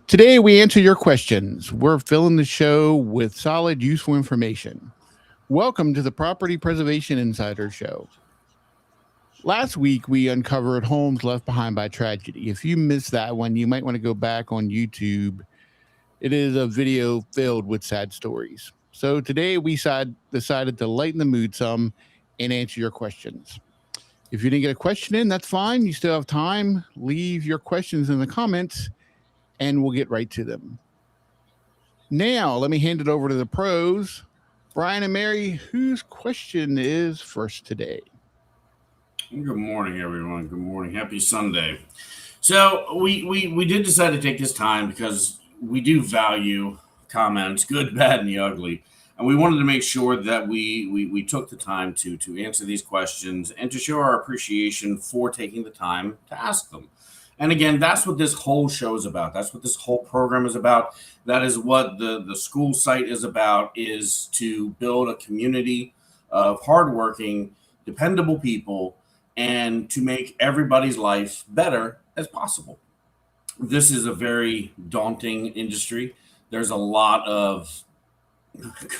Today, we answer your questions. We're filling the show with solid, useful information. Welcome to the Property Preservation Insider Show. Last week, we uncovered homes left behind by tragedy. If you missed that one, you might want to go back on YouTube. It is a video filled with sad stories. So today, we decided to lighten the mood some and answer your questions. If you didn't get a question in, that's fine. You still have time. Leave your questions in the comments and we'll get right to them. Now, let me hand it over to the pros. Brian and Mary, whose question is first today? Good morning, everyone. Good morning. Happy Sunday. So we did decide to take this time because we do value comments, good, bad, and the ugly. And we wanted to make sure that we took the time to answer these questions and to show our appreciation for taking the time to ask them. And again, that's what this whole show is about. That's what this whole program is about. That is what the Skool site is about, is to build a community of hardworking, dependable people and to make everybody's life better as possible. This is a very daunting industry. There's a lot of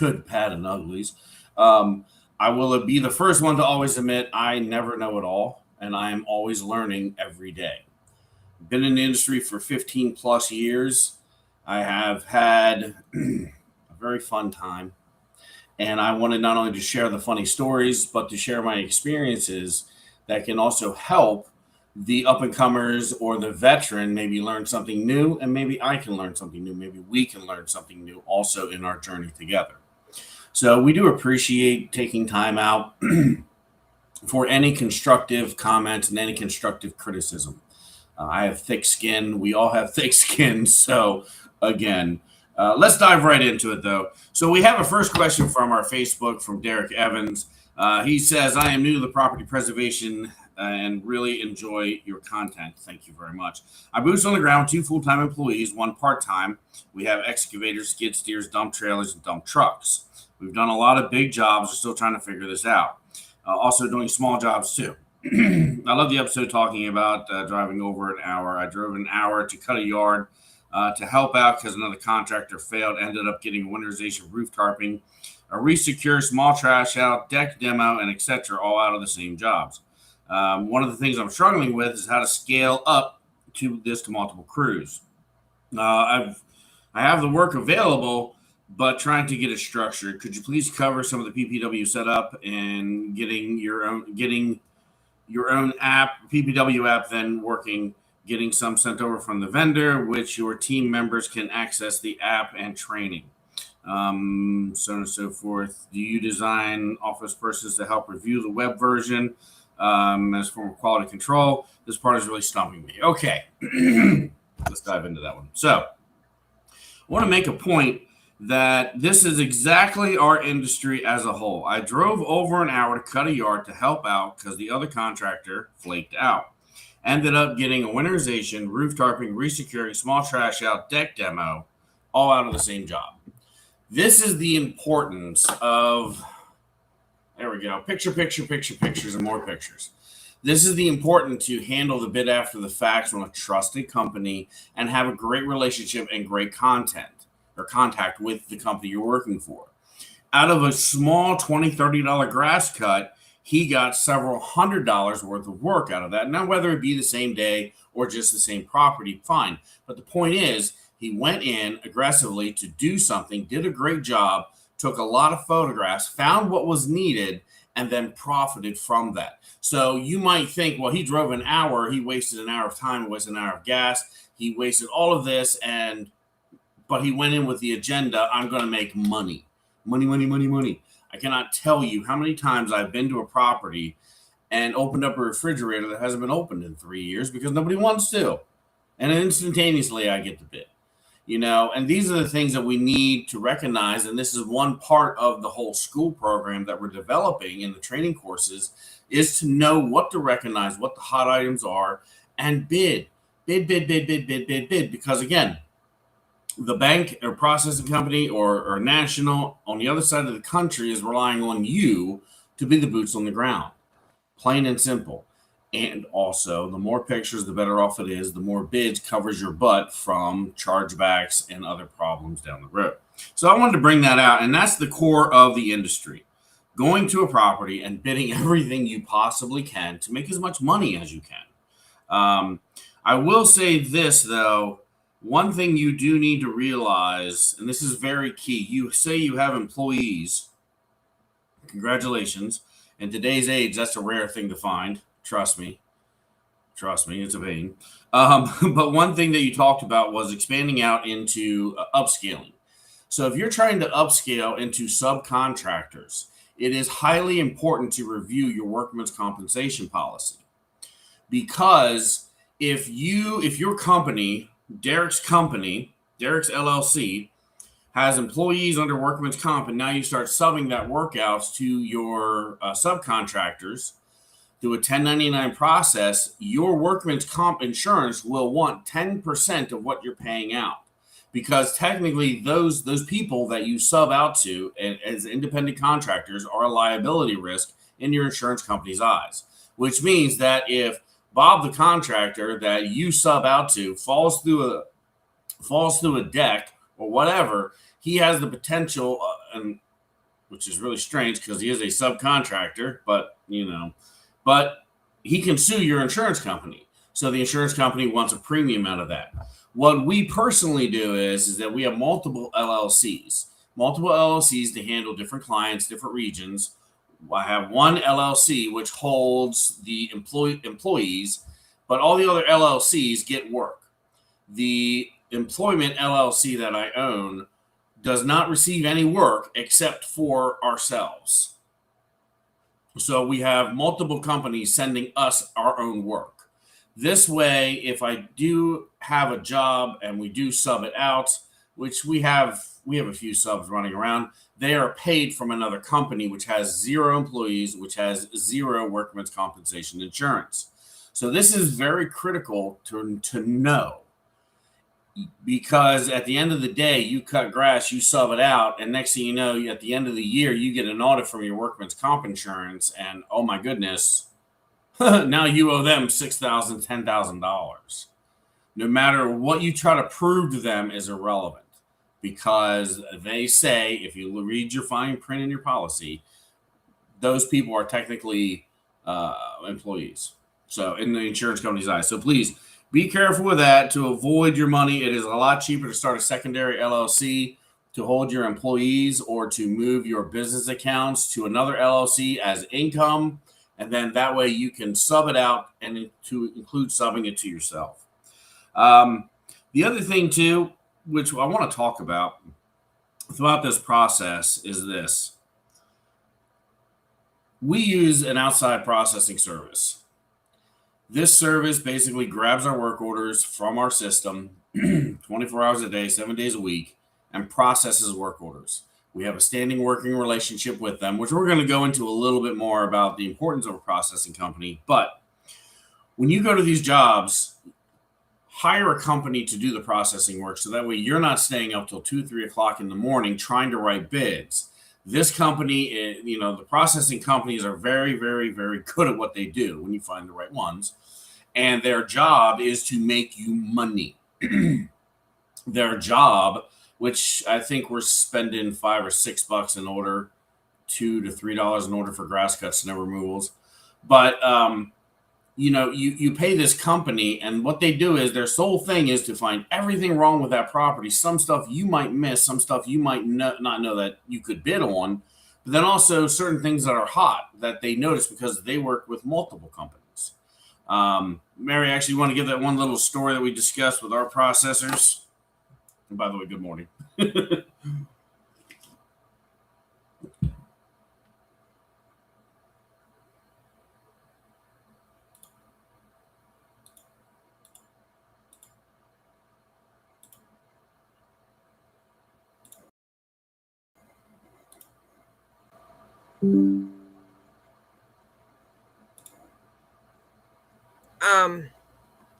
good, bad, and uglies. I will be the first one to always admit I never know it all, and I am always learning every day. Been in the industry for 15 plus years. I have had a very fun time, and I wanted not only to share the funny stories, but to share my experiences that can also help the up-and-comers or the veteran maybe learn something new, and maybe I can learn something new. Maybe we can learn something new also in our journey together. So we do appreciate taking time out for any constructive comments and any constructive criticism. I have thick skin. We all have thick skin. So again, let's dive right into it, though. So we have a first question from our Facebook from Derek Evans. He says, I am new to the property preservation and really enjoy your content. Thank you very much. I boots on the ground, 2 full-time employees, 1 part-time. We have excavators, skid steers, dump trailers, and dump trucks. We've done a lot of big jobs. We're still trying to figure this out. Also doing small jobs, too. I love the episode talking about driving over an hour. I drove an hour to cut a yard to help out because another contractor failed. Ended up getting winterization, roof tarping, a resecure, small trash out, deck demo, and etc. all out of the same jobs. One of the things I'm struggling with is how to scale up to multiple crews. I have the work available, but trying to get it structured. Could you please cover some of the PPW setup and getting your own app, PPW app, then working, getting some sent over from the vendor, which your team members can access the app and training, so on and so forth. Do you design office persons to help review the web version as form of quality control? This part is really stumping me. Okay, let's dive into that one. So I want to make a point that this is exactly our industry as a whole. I drove over an hour to cut a yard to help out because the other contractor flaked out. Ended up getting a winterization, roof tarping, resecuring, small trash out, deck demo, all out of the same job. This is the importance of, there we go, pictures, and more pictures. This is the importance to handle the bid after the fact from a trusted company and have a great relationship and great content or contact with the company you're working for. Out of a small $20, $30 grass cut, he got several $100s worth of work out of that. Now, whether it be the same day or just the same property, fine. But the point is, he went in aggressively to do something, did a great job, took a lot of photographs, found what was needed, and then profited from that. So you might think, well, he drove an hour, he wasted an hour of time, wasted an hour of gas, he wasted all of this, but he went in with the agenda, I'm going to make money. Money. I cannot tell you how many times I've been to a property and opened up a refrigerator that hasn't been opened in 3 years because nobody wants to. And instantaneously I get the bid. And these are the things that we need to recognize. And this is one part of the whole Skool program that we're developing in the training courses, is to know what to recognize, what the hot items are, and bid. Because again, the bank or processing company or national on the other side of the country is relying on you to be the boots on the ground, plain and simple. And also, the more pictures, the better off it is. The more bids covers your butt from chargebacks and other problems down the road. So I wanted to bring that out, and that's the core of the industry. Going to a property and bidding everything you possibly can to make as much money as you can. I will say this, though. One thing you do need to realize, and this is very key, you say you have employees. Congratulations. In today's age, that's a rare thing to find. Trust me, it's a pain. But one thing that you talked about was expanding out into upscaling. So if you're trying to upscale into subcontractors, it is highly important to review your workman's compensation policy. Because if your company, Derek's LLC, has employees under workman's comp, and now you start subbing that work out to your subcontractors through a 1099 process, your workman's comp insurance will want 10% of what you're paying out. Because technically those people that you sub out to as independent contractors are a liability risk in your insurance company's eyes. Which means that if Bob the contractor that you sub out to falls through a deck or whatever, he has the potential, and which is really strange because he is a subcontractor, but he can sue your insurance company. So the insurance company wants a premium out of that. What we personally do is that we have multiple LLCs to handle different clients, different regions. I have one LLC which holds the employees, but all the other LLCs get work. The employment LLC that I own does not receive any work except for ourselves. So we have multiple companies sending us our own work. This way, if I do have a job and we do sub it out, which we have a few subs running around, they are paid from another company which has 0 employees, which has 0 workman's compensation insurance. So this is very critical to know, because at the end of the day, you cut grass, you sub it out, and next thing you know, at the end of the year, you get an audit from your workman's comp insurance, and oh my goodness, now you owe them $6,000, $10,000. No matter what you try to prove to them is irrelevant, because they say, if you read your fine print in your policy, those people are technically employees. So in the insurance company's eyes. So please be careful with that to avoid your money. It is a lot cheaper to start a secondary LLC to hold your employees or to move your business accounts to another LLC as income. And then that way you can sub it out and to include subbing it to yourself. The other thing too, which I want to talk about throughout this process, is this. We use an outside processing service. This service basically grabs our work orders from our system 24 hours a day, 7 days a week, and processes work orders. We have a standing working relationship with them, which we're going to go into a little bit more about the importance of a processing company. But when you go to these jobs, hire a company to do the processing work, so that way you're not staying up till 2, 3 o'clock in the morning trying to write bids. This company, the processing companies are very, very, very good at what they do when you find the right ones. And their job is to make you money. Their job, which I think we're spending $5 or $6 an order, $2 to $3 an order for grass cuts and removals. But, you pay this company, and what they do is their sole thing is to find everything wrong with that property. Some stuff you might miss, some stuff you might not know that you could bid on, but then also certain things that are hot that they notice because they work with multiple companies. Mary, actually, you want to give that one little story that we discussed with our processors? And by the way, good morning.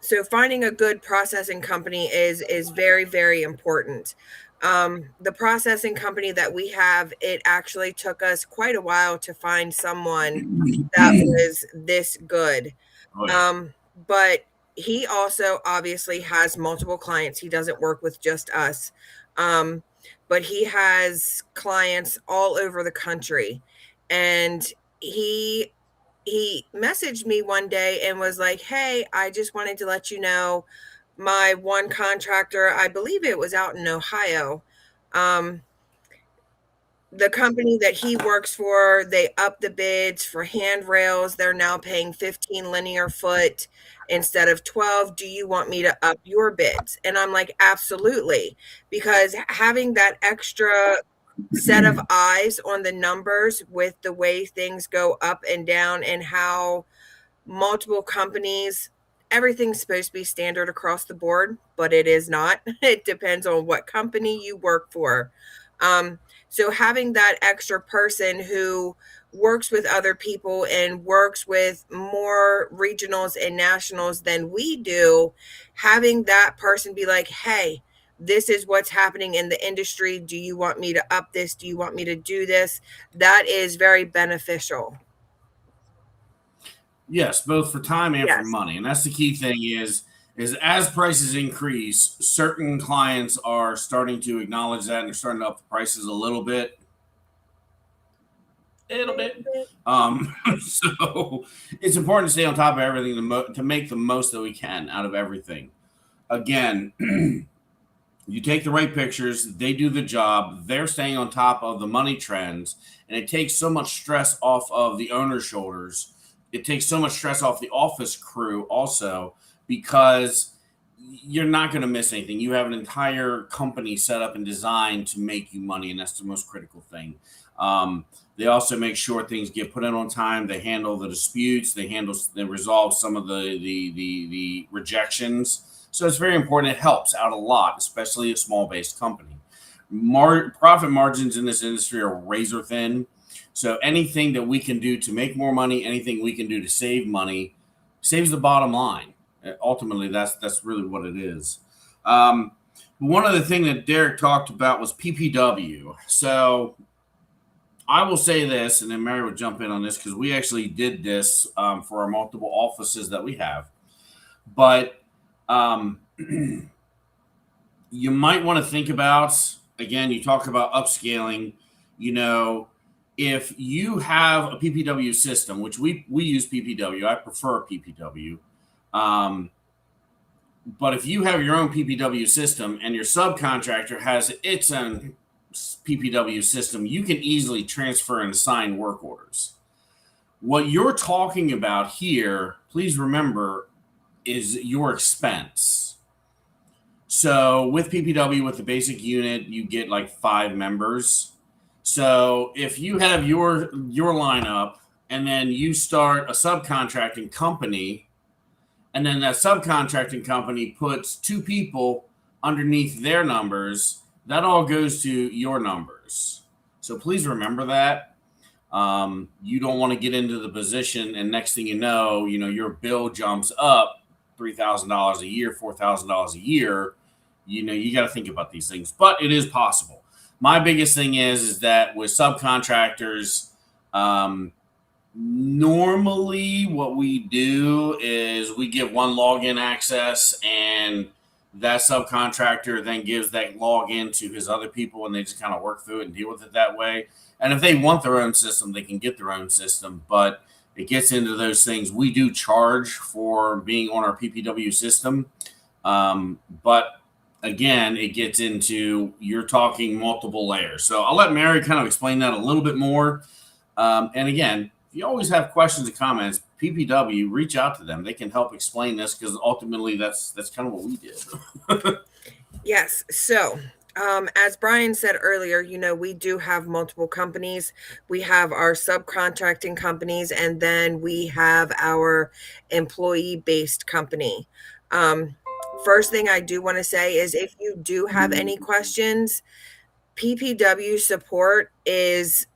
So finding a good processing company is very, very important. The processing company that we have, it actually took us quite a while to find someone that was this good. Oh, yeah. But he also obviously has multiple clients. He doesn't work with just us. But he has clients all over the country. And he he messaged me one day and was like, "Hey, I just wanted to let you know my one contractor, I believe it was out in Ohio. Um, the company that he works for, they upped the bids for handrails. They're now paying 15 linear foot instead of 12. Do you want me to up your bids?" And I'm like, absolutely. Because having that extra set of eyes on the numbers with the way things go up and down and how multiple companies, everything's supposed to be standard across the board, but it is not. It depends on what company you work for. Um, so having that extra person who works with other people and works with more regionals and nationals than we do, having that person be like, "Hey, this is what's happening in the industry. Do you want me to up this? Do you want me to do this?" That is very beneficial. Yes, both for time and for Yes. money. And that's the key thing is as prices increase, certain clients are starting to acknowledge that and they're starting to up the prices a little bit. Little bit. So it's important to stay on top of everything to make the most that we can out of everything. Again, you take the right pictures, they do the job, they're staying on top of the money trends, and it takes so much stress off of the owner's shoulders. It takes so much stress off the office crew also because you're not going to miss anything. You have an entire company set up and designed to make you money, and that's the most critical thing. They also make sure things get put in on time. They handle the disputes. They resolve some of the rejections. So it's very important. It helps out a lot, especially a small based company. Profit margins in this industry are razor thin. So anything that we can do to make more money, anything we can do to save money, saves the bottom line. Ultimately, that's really what it is. One other thing that Derek talked about was PPW. So I will say this, and then Mary will jump in on this because we actually did this for our multiple offices that we have. But you might want to think about, again, you talk about upscaling, if you have a PPW system, which we use PPW, I prefer PPW. But if you have your own PPW system and your subcontractor has its own PPW system, you can easily transfer and assign work orders. What you're talking about here, please remember, is your expense. So with PPW, with the basic unit, you get like 5 members. So if you have your lineup and then you start a subcontracting company, and then that subcontracting company puts 2 people underneath their numbers, that all goes to your numbers. So please remember that. You don't want to get into the position and next thing you know, your bill jumps up $3,000 a year, $4,000 a year. You got to think about these things, but it is possible. My biggest thing is that with subcontractors, normally what we do is we give one login access and that subcontractor then gives that login to his other people and they just kind of work through it and deal with it that way. And if they want their own system, they can get their own system, but it gets into those things. We do charge for being on our PPW system. But again, it gets into, you're talking multiple layers. So I'll let Mary kind of explain that a little bit more. And again, if you always have questions and comments, PPW, reach out to them. They can help explain this because ultimately that's kind of what we did. Yes. So, as Brian said earlier, we do have multiple companies. We have our subcontracting companies, and then we have our employee-based company. First thing I do want to say is if you do have any questions, PPW support is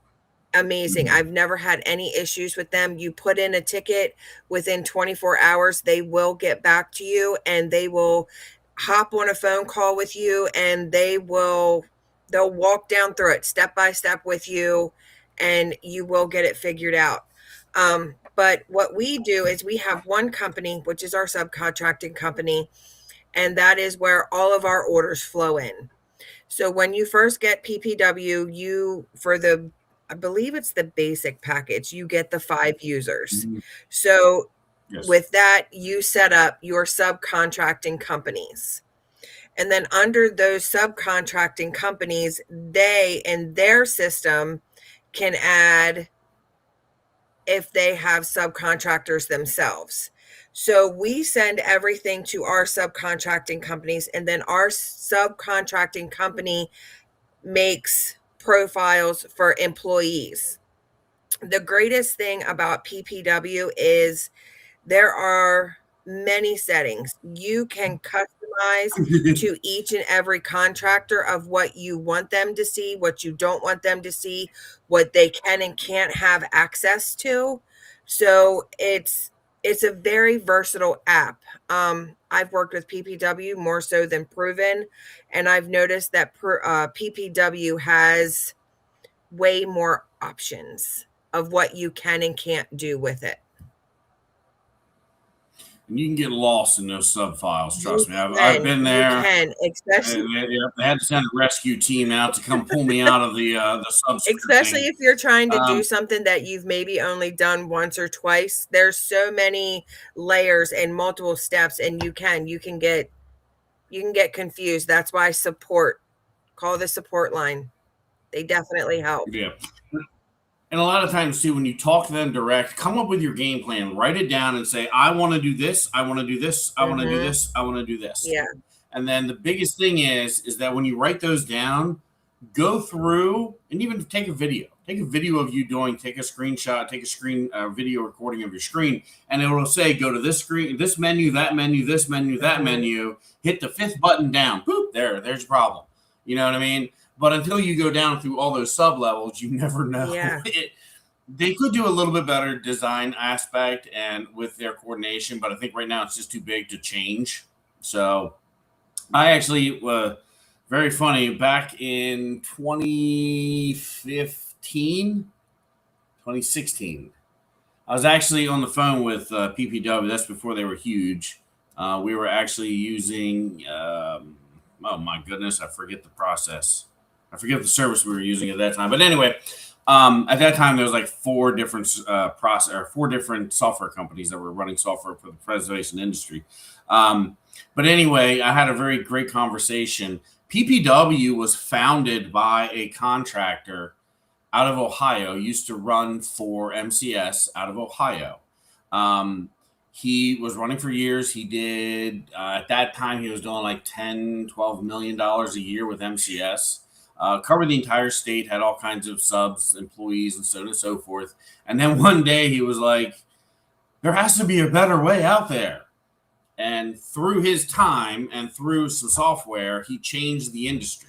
amazing. I've never had any issues with them. You put in a ticket within 24 hours, they will get back to you and they will hop on a phone call with you and they'll walk down through it step by step with you and you will get it figured out. But what we do is we have one company, which is our subcontracting company, and that is where all of our orders flow in. So when you first get PPW, I believe it's the basic package, you get the 5 users. So with that, you set up your subcontracting companies. And then under those subcontracting companies, they in their system can add if they have subcontractors themselves. So we send everything to our subcontracting companies, and then our subcontracting company makes profiles for employees. The greatest thing about PPW is there are many settings. You can customize to each and every contractor of what you want them to see, what you don't want them to see, what they can and can't have access to. So it's a very versatile app. I've worked with PPW more so than Proven, and I've noticed that PPW has way more options of what you can and can't do with it. And you can get lost in those sub files. Trust me, I've been there. You can, especially they had to send a rescue team out to come pull me out of the sub. Especially if you're trying to do something that you've maybe only done once or twice. There's so many layers and multiple steps, and you can get confused. That's why call the support line. They definitely help. Yeah. And a lot of times, too, when you talk to them direct, come up with your game plan, write it down and say, I want to do this, I want to do this, I want to do this, I want to do this. Yeah. And then the biggest thing is that when you write those down, go through and even take a video. Take a video of you take a screenshot, take a screen video recording of your screen, and it will say, go to this screen, this menu, that menu, this menu, that menu, hit the 5th button down. Boop, there's your problem. You know what I mean? But until you go down through all those sub levels, you never know. Yeah. They could do a little bit better design aspect and with their coordination, but I think right now it's just too big to change. So I actually, very funny, back in 2016, I was actually on the phone with PPW. That's before they were huge. We were actually using, oh my goodness, I forget the process. I forget the service we were using at that time. But anyway, at that time, there was like 4 different software companies that were running software for the preservation industry. But anyway, I had a very great conversation. PPW was founded by a contractor out of Ohio, used to run for MCS out of Ohio. He was running for years. He did, at that time, he was doing like $10, $12 million a year with MCS. Covered the entire state, had all kinds of subs, employees, and so on and so forth. And then one day he was like, there has to be a better way out there. And through his time and through some software, he changed the industry.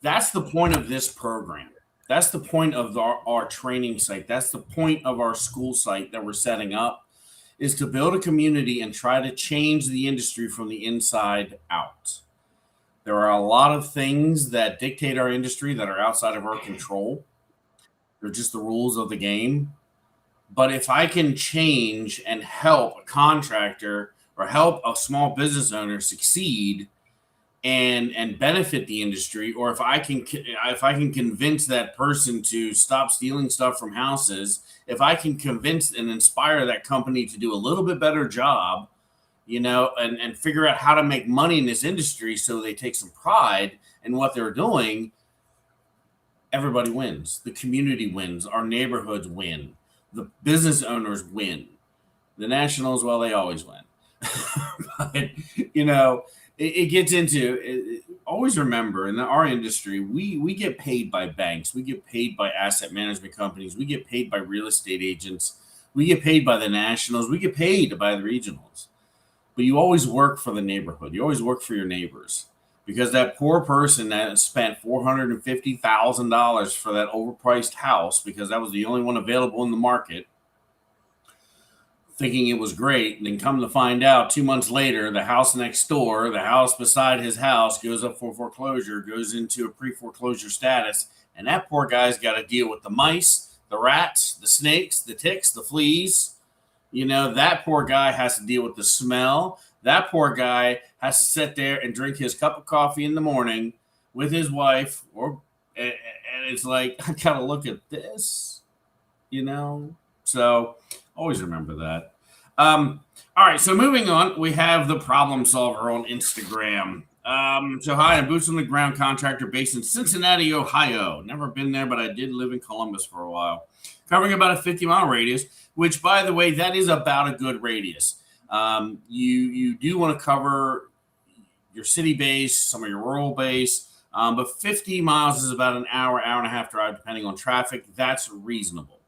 That's the point of this program. That's the point of our training site. That's the point of our school site that we're setting up, is to build a community and try to change the industry from the inside out. There are a lot of things that dictate our industry that are outside of our control. They're just the rules of the game. But if I can change and help a contractor or help a small business owner succeed and benefit the industry, or if I can convince that person to stop stealing stuff from houses, if I can convince and inspire that company to do a little bit better job, and figure out how to make money in this industry so they take some pride in what they're doing, everybody wins. The community wins. Our neighborhoods win. The business owners win. The nationals, well, they always win. But, it gets into, always remember, in our industry, we get paid by banks. We get paid by asset management companies. We get paid by real estate agents. We get paid by the nationals. We get paid by the regionals. But you always work for the neighborhood. You always work for your neighbors, because that poor person that spent $450,000 for that overpriced house, because that was the only one available in the market, thinking it was great, and then come to find out 2 months later, the house next door, the house beside his house, goes up for foreclosure, goes into a pre-foreclosure status, and that poor guy's got to deal with the mice, the rats, the snakes, the ticks, the fleas. You know, that poor guy has to deal with the smell. That poor guy has to sit there and drink his cup of coffee in the morning with his wife, and it's like, I gotta look at this, you know. So always remember that. All right, so moving on, we have the problem solver on Instagram. So hi, I'm boots on the ground contractor based in Cincinnati, Ohio. Never been there, but I did live in Columbus for a while. Covering about a 50-mile radius, which, by the way, that is about a good radius. You do want to cover your city base, some of your rural base, but 50 miles is about an hour, hour and a half drive, depending on traffic. That's reasonable.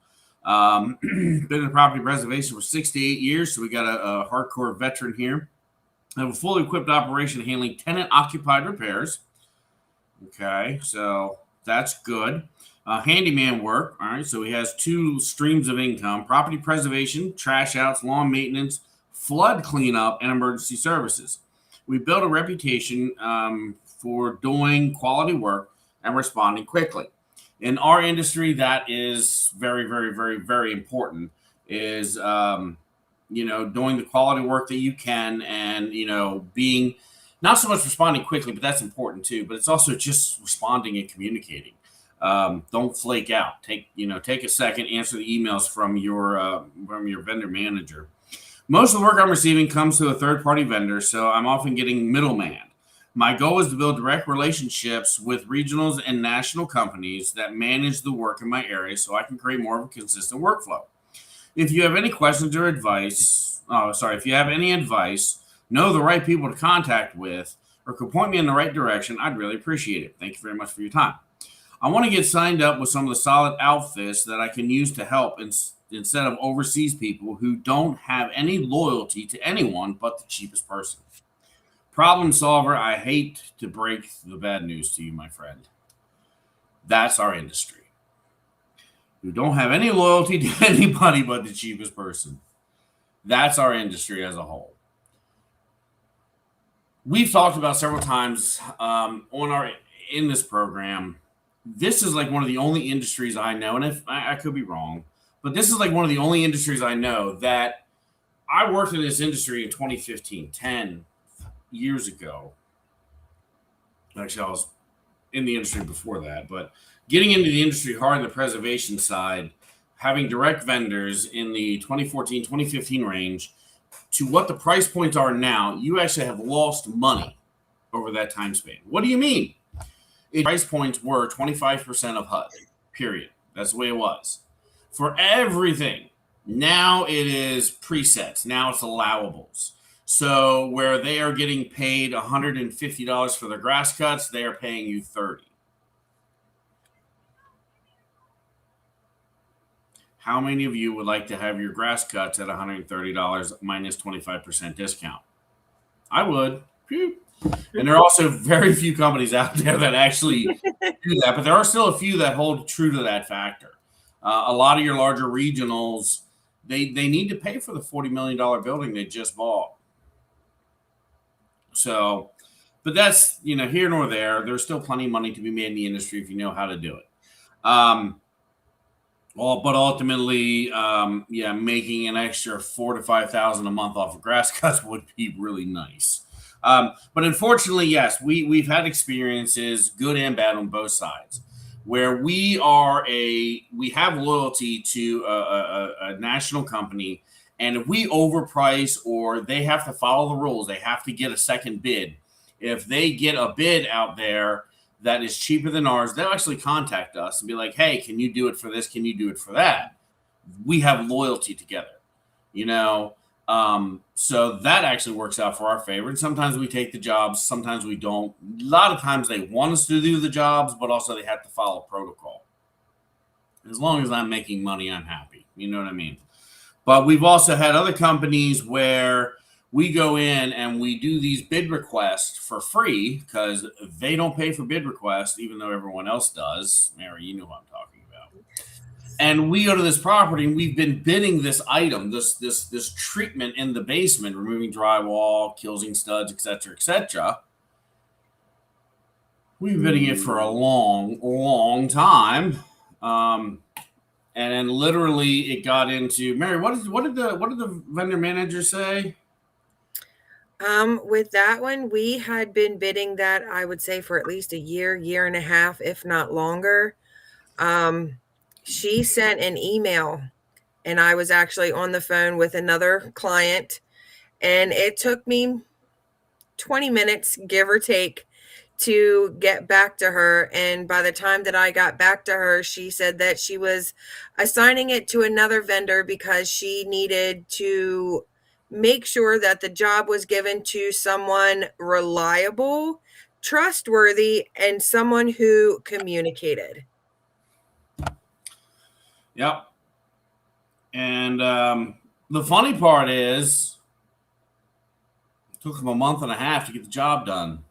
Been in property preservation for 6 to 8 years, so we got a hardcore veteran here. I have a fully equipped operation handling tenant-occupied repairs. Okay, so that's good. Handyman work. All right, so he has 2 streams of income: property preservation, trash outs, lawn maintenance, flood cleanup, and emergency services. We built a reputation for doing quality work and responding quickly. In our industry, that is very, very, very, very important, is, doing the quality work that you can, and, being not so much responding quickly, but that's important too. But it's also just responding and communicating. Don't flake out. Take a second, answer the emails from your vendor manager. Most of the work I'm receiving comes to a third-party vendor, so I'm often getting middleman. My goal is to build direct relationships with regionals and national companies that manage the work in my area so I can create more of a consistent workflow. If you have any questions or advice, if you have any advice, know the right people to contact with, or can point me in the right direction, I'd really appreciate it. Thank you very much for your time. I want to get signed up with some of the solid outfits that I can use to help instead of overseas people who don't have any loyalty to anyone but the cheapest person. Problem solver, I hate to break the bad news to you, my friend. That's our industry. You don't have any loyalty to anybody but the cheapest person. That's our industry as a whole. We've talked about several times in this program. This is like one of the only industries I know, and if I could be wrong, but this is like one of the only industries I know that I worked in this industry in 2015, 10 years ago. Actually, I was in the industry before that, but getting into the industry hard on the preservation side, having direct vendors in the 2014, 2015 range to what the price points are now, you actually have lost money over that time span. What do you mean? Price points were 25% of HUD, period. That's the way it was. For everything, now it is presets. Now it's allowables. So where they are getting paid $150 for their grass cuts, they are paying you $30. How many of you would like to have your grass cuts at $130 minus 25% discount? I would. And there are also very few companies out there that actually do that, but there are still a few that hold true to that factor. A lot of your larger regionals, they need to pay for the $40 million building they just bought. So, but that's, here nor there. There's still plenty of money to be made in the industry if you know how to do it. But ultimately, making an extra $4,000 to $5,000 a month off of grass cuts would be really nice. But unfortunately, yes, we've had experiences, good and bad, on both sides, where we have loyalty to a national company, and if we overprice or they have to follow the rules, they have to get a second bid. If they get a bid out there that is cheaper than ours, they'll actually contact us and be like, hey, can you do it for this? Can you do it for that? We have loyalty together, so that actually works out for our favor. And sometimes we take the jobs, sometimes we don't. A lot of times they want us to do the jobs, but also they have to follow protocol. As long as I'm making money, I'm happy. You know what I mean? But we've also had other companies where we go in and we do these bid requests for free because they don't pay for bid requests, even though everyone else does. Mary, you know what I'm talking about. And we go to this property and we've been bidding this item, this treatment in the basement, removing drywall, killing studs, etc., etc. We've been bidding it for a long, long time. And then literally it got into Mary. What did the vendor manager say? With that one, we had been bidding that, I would say, for at least a year and a half, if not longer. She sent an email, and I was actually on the phone with another client, and it took me 20 minutes, give or take, to get back to her. And by the time that I got back to her, she said that she was assigning it to another vendor because she needed to make sure that the job was given to someone reliable, trustworthy, and someone who communicated. Yep. And the funny part is, it took them a month and a half to get the job done.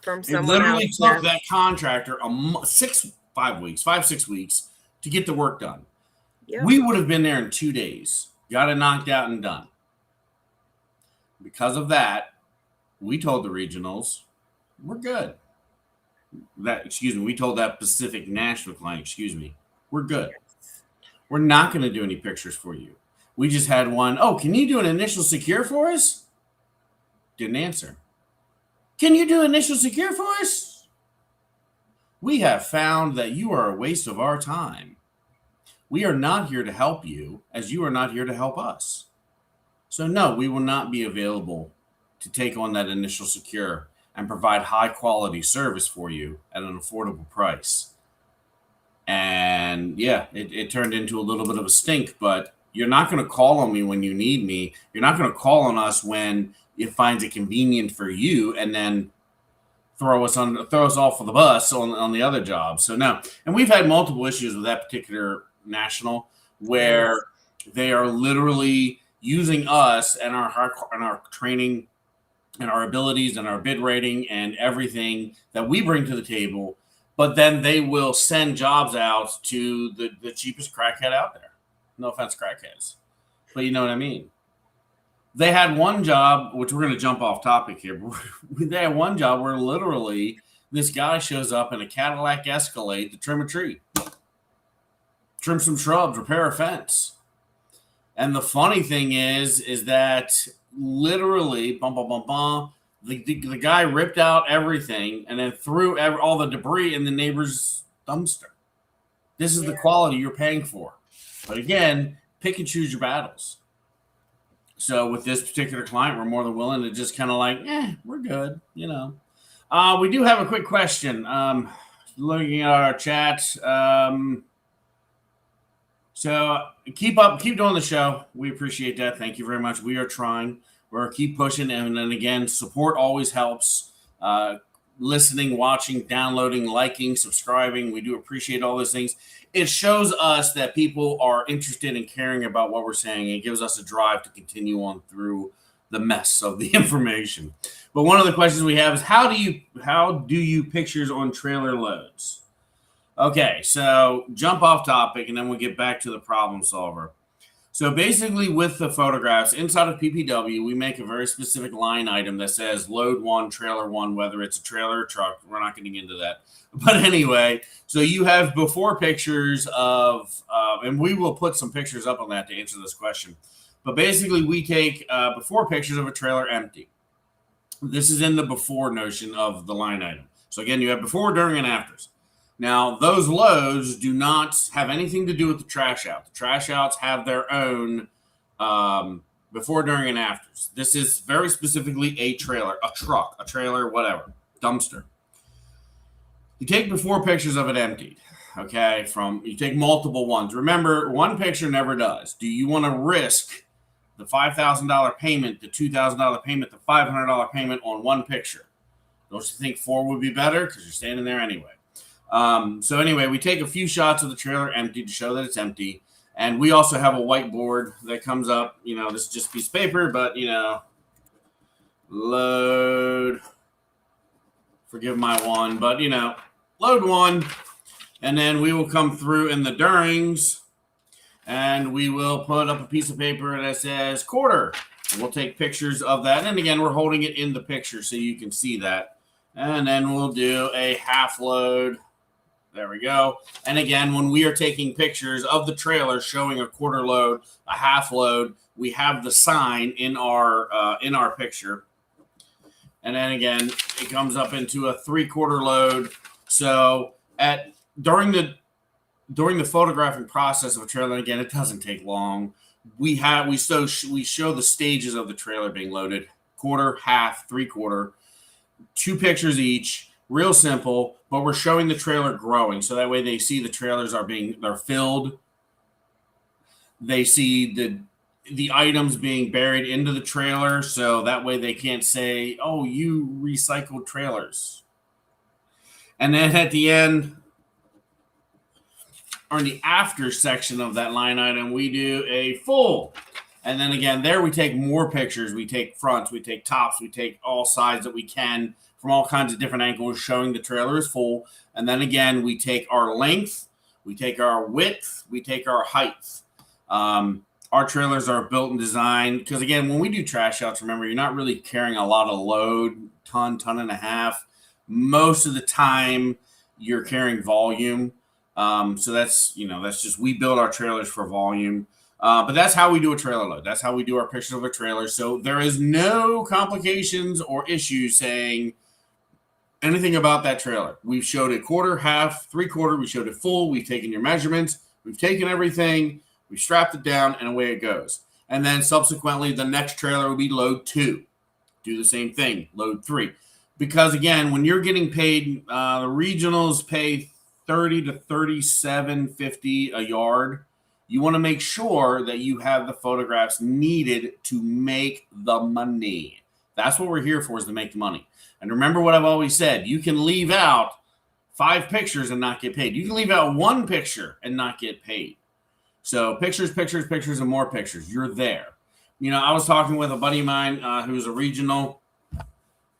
From It someone literally else. took that contractor 5-6 weeks to get the work done. Yeah. We would have been there in 2 days, got it knocked out and done. Because of that, we told the regionals, we're good. We told that Pacific National client, we're good. We're not going to do any pictures for you. We just had one. Oh, can you do an initial secure for us? Didn't answer. Can you do initial secure for us? We have found that you are a waste of our time. We are not here to help you, as you are not here to help us. So no, we will not be available to take on that initial secure and provide high quality service for you at an affordable price. And yeah, it turned into a little bit of a stink, but you're not going to call on me when you need me. You're not going to call on us when it finds it convenient for you and then throw us off of the bus on the other job. So no. And we've had multiple issues with that particular national where they are literally using us and our training and our abilities and our bid rating and everything that we bring to the table, but then they will send jobs out to the cheapest crackhead out there. No offense, crackheads, but you know what I mean. They had one job, which we're going to jump off topic here, but they had one job where literally this guy shows up in a Cadillac Escalade to trim a tree, trim some shrubs, repair a fence. And the funny thing is that literally, the guy ripped out everything and then threw all the debris in the neighbor's dumpster. This is the quality you're paying for. But again, pick and choose your battles. So with this particular client, we're more than willing to just kind of like, we're good, you know. We do have a quick question. Looking at our chat. So keep doing the show. We appreciate that. Thank you very much. We are trying. We're keep pushing, and then again, support always helps. Listening, watching, downloading, liking, subscribing. We do appreciate all those things. It shows us that people are interested and caring about what we're saying. It gives us a drive to continue on through the mess of the information. But one of the questions we have is how do you pictures on trailer loads? Okay, so jump off topic, and then we'll get back to the problem solver. So basically with the photographs inside of PPW, we make a very specific line item that says load 1, trailer 1, whether it's a trailer or truck. We're not getting into that. But anyway, so you have before pictures of, and we will put some pictures up on that to answer this question. But basically we take before pictures of a trailer empty. This is in the before notion of the line item. So again, you have before, during, and afters. Now, those loads do not have anything to do with the trash out. The trash outs have their own before, during, and afters. This is very specifically a trailer, a truck, a trailer, whatever, dumpster. You take before pictures of it emptied, okay? You take multiple ones. Remember, one picture never does. Do you want to risk the $5,000 payment, the $2,000 payment, the $500 payment on one picture? Don't you think 4 would be better? Because you're standing there anyway. So anyway, we take a few shots of the trailer empty to show that it's empty. And we also have a whiteboard that comes up. You know, this is just a piece of paper, but, you know, load, forgive my one, but, you know, load 1. And then we will come through in the durings, and we will put up a piece of paper that says quarter. And we'll take pictures of that. And again, we're holding it in the picture so you can see that. And then we'll do a half load. There we go. And again, when we are taking pictures of the trailer showing a quarter load, a half load, we have the sign in our picture. And then again, it comes up into a 3/4 load. So during the photographing process of a trailer, again, it doesn't take long. We show the stages of the trailer being loaded: quarter, half, 3/4, 2 pictures each. Real simple, but we're showing the trailer growing, so that way they see the trailers they're filled. They see the items being buried into the trailer, so that way they can't say, "Oh, you recycled trailers." And then at the end, or in the after section of that line item, we do a full. And then again, there we take more pictures. We take fronts, we take tops, we take all sides that we can from all kinds of different angles, showing the trailer is full. And then again, we take our length, we take our width, we take our height. Our trailers are built and designed because, again, when we do trash outs, remember, you're not really carrying a lot of load, ton and a half. Most of the time, you're carrying volume. So that's just, we build our trailers for volume. But that's how we do a trailer load. That's how we do our pictures of a trailer. So there is no complications or issues saying anything about that trailer. We've showed it quarter, half, 3/4. We showed it full. We've taken your measurements. We've taken everything. We've strapped it down, and away it goes. And then subsequently, the next trailer will be load 2. Do the same thing, load 3. Because, again, when you're getting paid, the regionals pay $30 to $37.50 a yard. You want to make sure that you have the photographs needed to make the money. That's what we're here for, is to make the money. And remember what I've always said, you can leave out 5 pictures and not get paid. You can leave out 1 picture and not get paid. So pictures, and more pictures. You're there. I was talking with a buddy of mine who's a regional.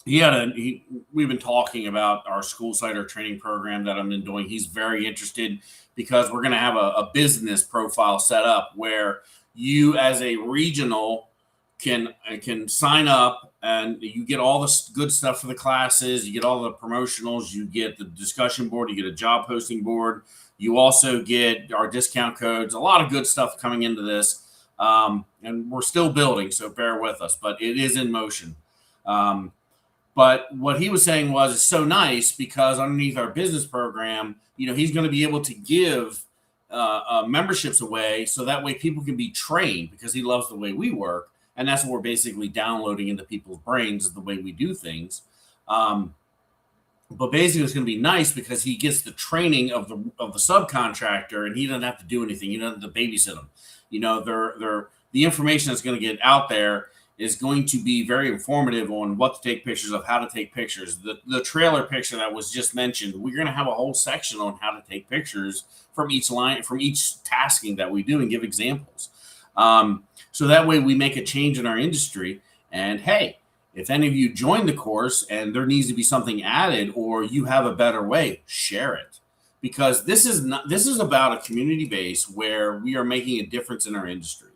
We've been talking about our school site, our training program that I've been doing. He's very interested because we're going to have a business profile set up where you as a regional can sign up and you get all the good stuff for the classes. You get all the promotionals. You get the discussion board. You get a job posting board. You also get our discount codes. A lot of good stuff coming into this. And we're still building, so bear with us. But it is in motion. But what he was saying was it's so nice because underneath our business program, he's going to be able to give memberships away so that way people can be trained because he loves the way we work. And that's what we're basically downloading into people's brains is the way we do things. But basically it's going to be nice because he gets the training of the subcontractor and he doesn't have to do anything. He doesn't have to babysit them. The information that's going to get out there is going to be very informative on what to take pictures of, how to take pictures. The trailer picture that was just mentioned, we're going to have a whole section on how to take pictures from each line, from each tasking that we do and give examples. So that way we make a change in our industry. And hey, if any of you join the course and there needs to be something added or you have a better way, share it. Because this is about a community base where we are making a difference in our industry.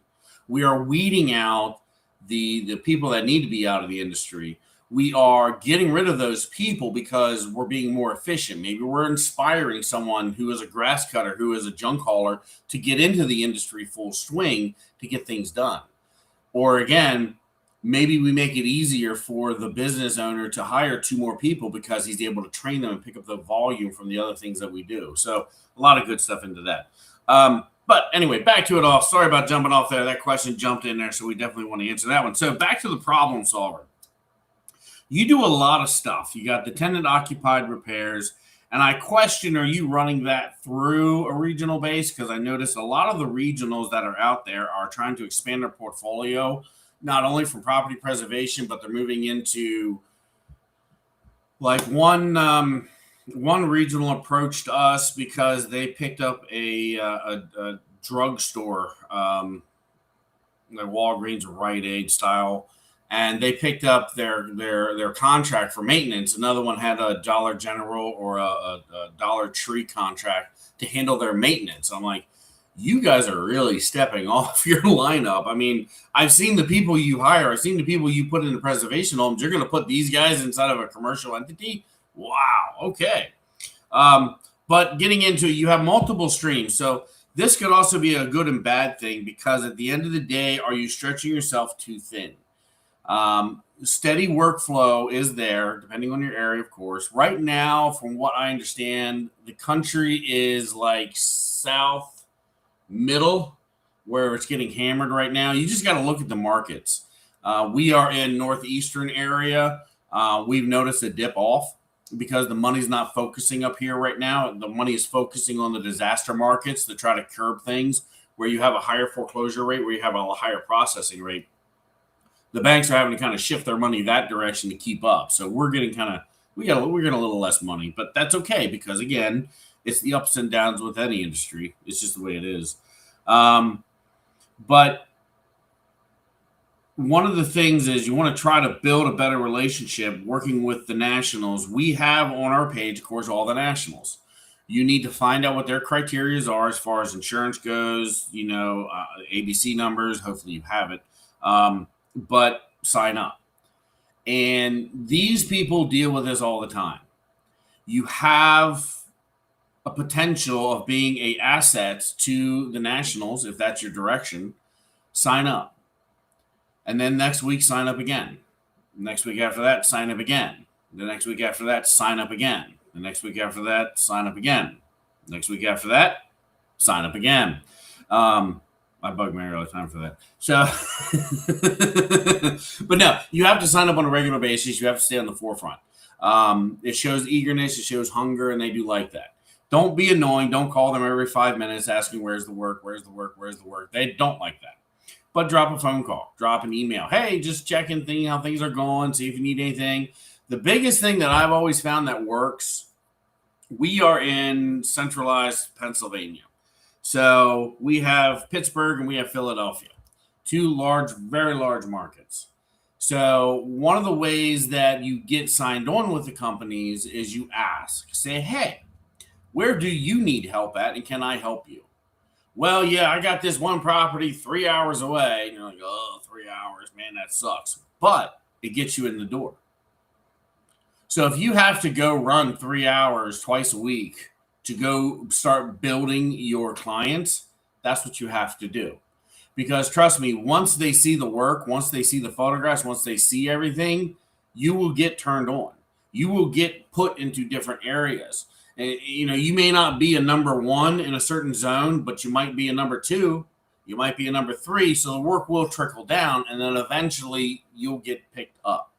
We are weeding out the people that need to be out of the industry. We are getting rid of those people because we're being more efficient. Maybe we're inspiring someone who is a grass cutter, who is a junk hauler, to get into the industry full swing to get things done. Or again, maybe we make it easier for the business owner to hire 2 more people because he's able to train them and pick up the volume from the other things that we do. So a lot of good stuff into that. But anyway, back to it all. Sorry about jumping off there. That question jumped in there, so we definitely want to answer that one. So back to the problem solver. You do a lot of stuff. You got the tenant-occupied repairs, and I question, are you running that through a regional base? Because I noticed a lot of the regionals that are out there are trying to expand their portfolio, not only from property preservation, but they're moving into like one regional approached us because they picked up a drugstore, like Walgreens or Rite Aid style, and they picked up their contract for maintenance. Another one had a Dollar General or a Dollar Tree contract to handle their maintenance. I'm like, you guys are really stepping off your lineup. I mean, I've seen the people you hire. I've seen the people you put into preservation homes. You're going to put these guys inside of a commercial entity? Wow. Okay. But getting into it, you have multiple streams. So this could also be a good and bad thing, because at the end of the day, are you stretching yourself too thin? Steady workflow is there, depending on your area, of course. Right now, from what I understand, the country is like south middle, where it's getting hammered right now. You just got to look at the markets. We are in northeastern area. We've noticed a dip off because the money's not focusing up here right now. The money is focusing on the disaster markets to try to curb things, where you have a higher foreclosure rate, where you have a higher processing rate. The banks are having to kind of shift their money that direction to keep up. So we're getting we're getting a little less money, but that's okay, because again, it's the ups and downs with any industry. It's just the way it is. But one of the things is you want to try to build a better relationship working with the nationals. We have on our page, of course, all the nationals. You need to find out what their criteria are as far as insurance goes, ABC numbers. Hopefully you have it. But sign up. And these people deal with this all the time. You have a potential of being an asset to the nationals. If that's your direction, sign up. And then next week, sign up again. Next week after that, sign up again. The next week after that, sign up again. The next week after that, sign up again. Next week after that, sign up again. I bug Mary all the time for that. So, but no, you have to sign up on a regular basis. You have to stay on the forefront. It shows eagerness. It shows hunger, and they do like that. Don't be annoying. Don't call them every 5 minutes asking, where's the work? Where's the work? Where's the work? They don't like that. But drop a phone call, drop an email. Hey, just checking how things are going, see if you need anything. The biggest thing that I've always found that works, we are in centralized Pennsylvania. So we have Pittsburgh and we have Philadelphia, two large, very large markets. So one of the ways that you get signed on with the companies is you ask, say, hey, where do you need help at, and can I help you? Well, yeah, I got this one property 3 hours away. And you're like, oh, 3 hours, man, that sucks. But it gets you in the door. So if you have to go run 3 hours twice a week to go start building your clients, that's what you have to do. Because trust me, once they see the work, once they see the photographs, once they see everything, you will get turned on. You will get put into different areas. You may not be a number one in a certain zone, but you might be a number two. You might be a number three. So the work will trickle down, and then eventually you'll get picked up.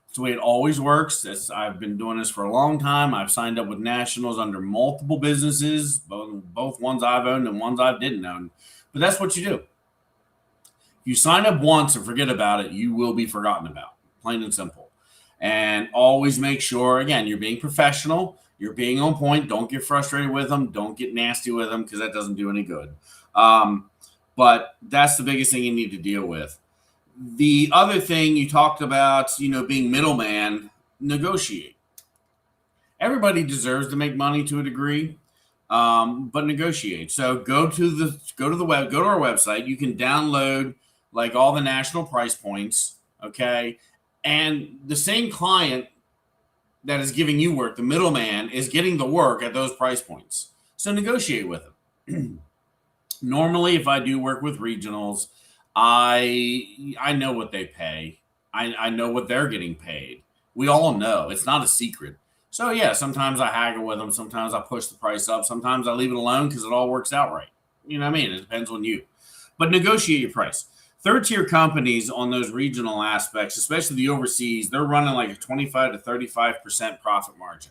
It's the way it always works. I've been doing this for a long time. I've signed up with nationals under multiple businesses, both ones I've owned and ones I didn't own. But that's what you do. If you sign up once and forget about it, you will be forgotten about, plain and simple. And always make sure, again, you're being professional. You're being on point. Don't get frustrated with them. Don't get nasty with them, because that doesn't do any good. But that's the biggest thing you need to deal with. The other thing you talked about, being middleman, negotiate. Everybody deserves to make money to a degree, but negotiate. So go to our website. You can download like all the national price points. Okay. And the same client that is giving you work, the middleman, is getting the work at those price points. So negotiate with them. Normally, if I do work with regionals, I know what they pay. I know what they're getting paid. We all know. It's not a secret. So yeah, sometimes I haggle with them. Sometimes I push the price up. Sometimes I leave it alone because it all works out right. You know what I mean? It depends on you. But negotiate your price. Third-tier companies on those regional aspects, especially the overseas, they're running like a 25 to 35% profit margin.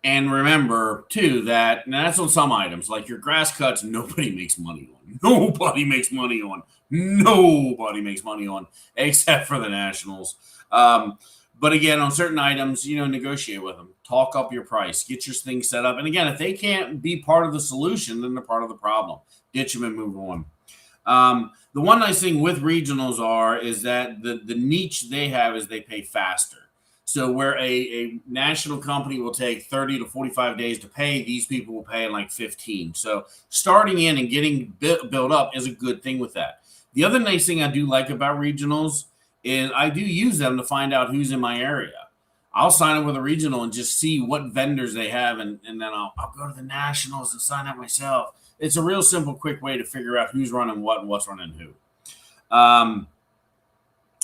And remember, too, that that's on some items. Like your grass cuts, nobody makes money on. Nobody makes money on. Nobody makes money on, except for the nationals. But again, on certain items, negotiate with them. Talk up your price. Get your thing set up. And again, if they can't be part of the solution, then they're part of the problem. Ditch them and move on. The one nice thing with regionals is that the niche they have is they pay faster. So where a national company will take 30 to 45 days to pay, these people will pay in like 15. So starting in and getting built up is a good thing with that. The other nice thing I do like about regionals is I do use them to find out who's in my area. I'll sign up with a regional and just see what vendors they have, and then I'll go to the nationals and sign up myself. It's a real simple, quick way to figure out who's running what and what's running who.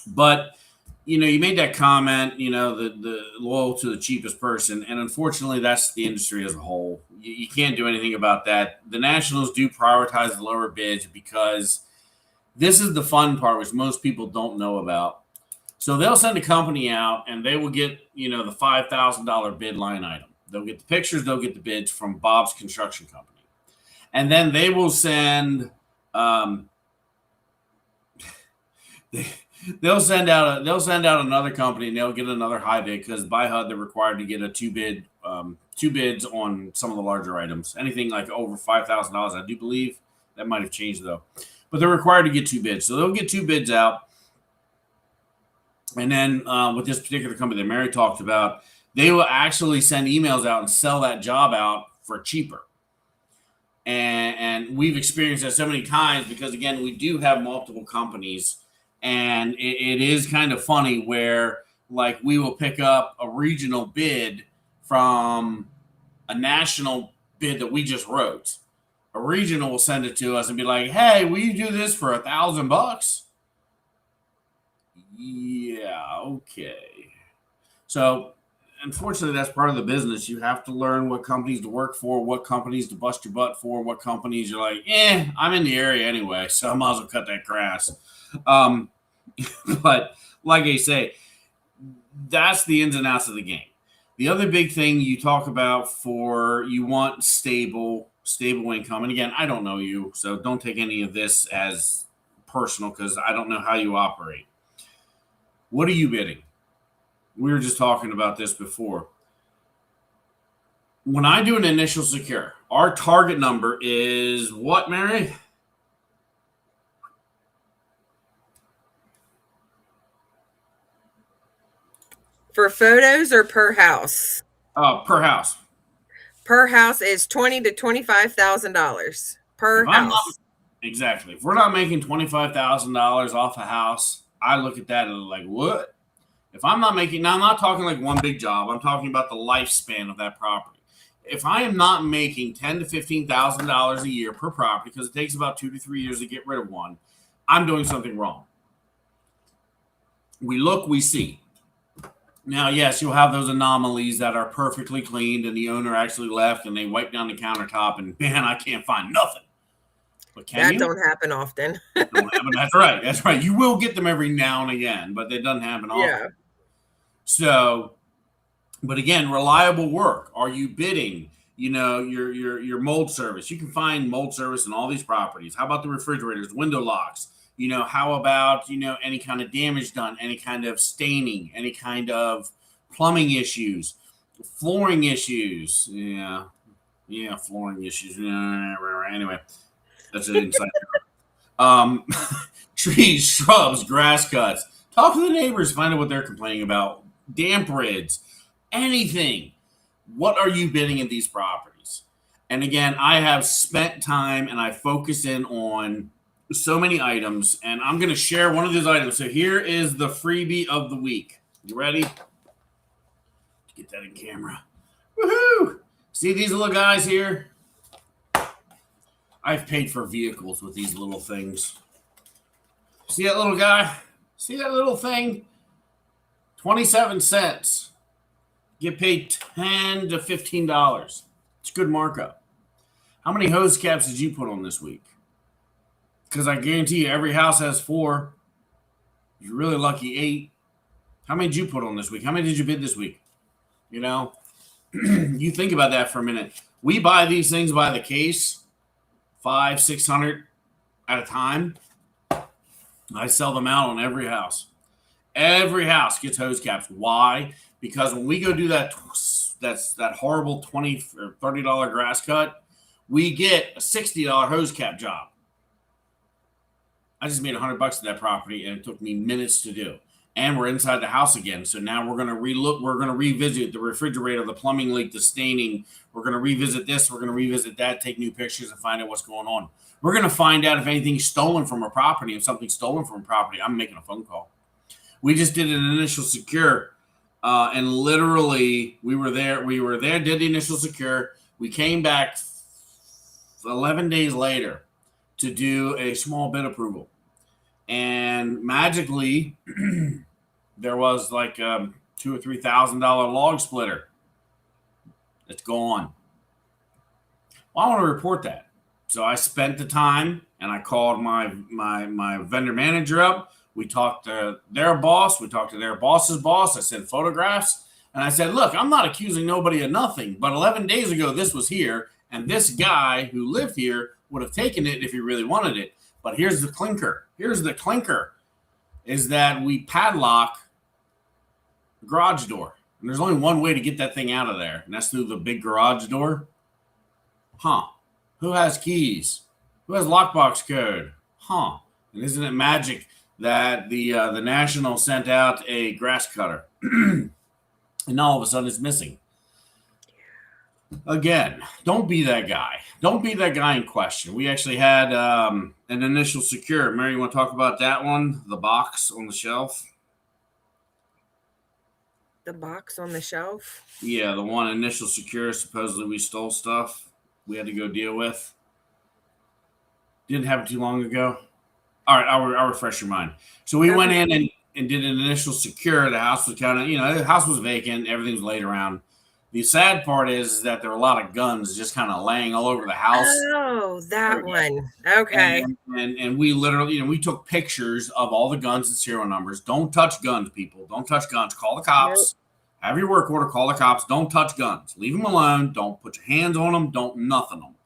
But you made that comment, the loyal to the cheapest person. And unfortunately, that's the industry as a whole. You can't do anything about that. The nationals do prioritize the lower bids because this is the fun part, which most people don't know about. So they'll send a company out and they will get, the $5,000 bid line item. They'll get the pictures, they'll get the bids from Bob's construction company. And then they will send, they'll send out another company and they'll get another high bid because by HUD they're required to get a two bids on some of the larger items. Anything like over $5,000, I do believe. That might have changed though. But they're required to get two bids. So they'll get two bids out. And then with this particular company that Mary talked about, they will actually send emails out and sell that job out for cheaper. And we've experienced that so many times because, again, we do have multiple companies. And it is kind of funny where, like, we will pick up a regional bid from a national bid that we just wrote. A regional will send it to us and be like, hey, will you do this for $1,000? Yeah, okay. So, unfortunately, that's part of the business. You have to learn what companies to work for, what companies to bust your butt for, what companies you're like, I'm in the area anyway, so I might as well cut that grass. But like I say, that's the ins and outs of the game. The other big thing you talk about you want stable income. And again, I don't know you, so don't take any of this as personal because I don't know how you operate. What are you bidding? We were just talking about this before. When I do an initial secure, our target number is what, Mary? For photos or per house? Per house. Per house is $20,000 to $25,000 per house. Exactly. If we're not making $25,000 off a house, I look at that and like, what? If I'm not making, now I'm not talking like one big job. I'm talking about the lifespan of that property. If I am not making $10,000 to $15,000 a year per property, because it takes about 2 to 3 years to get rid of one, I'm doing something wrong. We look, we see. Now, yes, you'll have those anomalies that are perfectly cleaned and the owner actually left and they wipe down the countertop and, man, I can't find nothing. But that don't happen often. Don't happen. That's right. That's right. You will get them every now and again, but it doesn't happen often. Yeah. So, but again, reliable work. Are you bidding? Your mold service. You can find mold service in all these properties. How about the refrigerators, window locks? How about, any kind of damage done, any kind of staining, any kind of plumbing issues, flooring issues. Yeah, flooring issues. Anyway, that's an insight. Trees, shrubs, grass cuts. Talk to the neighbors, find out what they're complaining about. Damp rids, anything. What are you bidding in these properties? And again, I have spent time and I focus in on so many items, and I'm going to share one of those items. So here is the freebie of the week. You ready? Get that in camera. Woohoo! See these little guys here? I've paid for vehicles with these little things. See that little guy? See that little thing? 27 cents. Get paid $10 to $15. It's good markup. How many hose caps did you put on this week? Because I guarantee you every house has 4. You're really lucky 8. How many did you put on this week? How many did you bid this week? You think about that for a minute. We buy these things by the case, 500, 600 at a time. I sell them out on every house. Every house gets hose caps. Why? Because when we go do that horrible $20 or $30 grass cut, we get a $60 hose cap job. I just made $100 to that property, and it took me minutes to do. And we're inside the house again. So now we're going to relook. We're going to revisit the refrigerator, the plumbing leak, the staining. We're going to revisit this. We're going to revisit that, take new pictures, and find out what's going on. We're going to find out if anything's stolen from a property. If something's stolen from a property, I'm making a phone call. We just did an initial secure And literally, we were there, did the initial secure. We came back 11 days later to do a small bid approval. And magically, there was like $2,000 or $3,000 log splitter. It's gone. Well, I want to report that. So I spent the time and I called my vendor manager up. We talked to their boss. We talked to their boss's boss. I sent photographs. And I said, look, I'm not accusing nobody of nothing. But 11 days ago, this was here. And this guy who lived here would have taken it if he really wanted it. But here's the clinker. Is that we padlock the garage door. And there's only one way to get that thing out of there. And that's through the big garage door. Who has keys? Who has lockbox code? And isn't it magic that the National sent out a grass cutter, and all of a sudden it's missing? Again, don't be that guy. Don't be that guy in question. We actually had an initial secure. Mary, you want to talk about that one? The box on the shelf. The box on the shelf? Yeah, the one initial secure. Supposedly we stole stuff we had to go deal with. Didn't happen too long ago. All right, I'll refresh your mind. So we went in and did an initial secure. The house was kind of, the house was vacant. Everything was laid around. The sad part is that there were a lot of guns just kind of laying all over the house. Oh, that one. Okay. And we literally, we took pictures of all the guns and serial numbers. Don't touch guns, people. Don't touch guns. Call the cops. Nope. Have your work order. Call the cops. Don't touch guns. Leave them alone. Don't put your hands on them. Don't nothing them.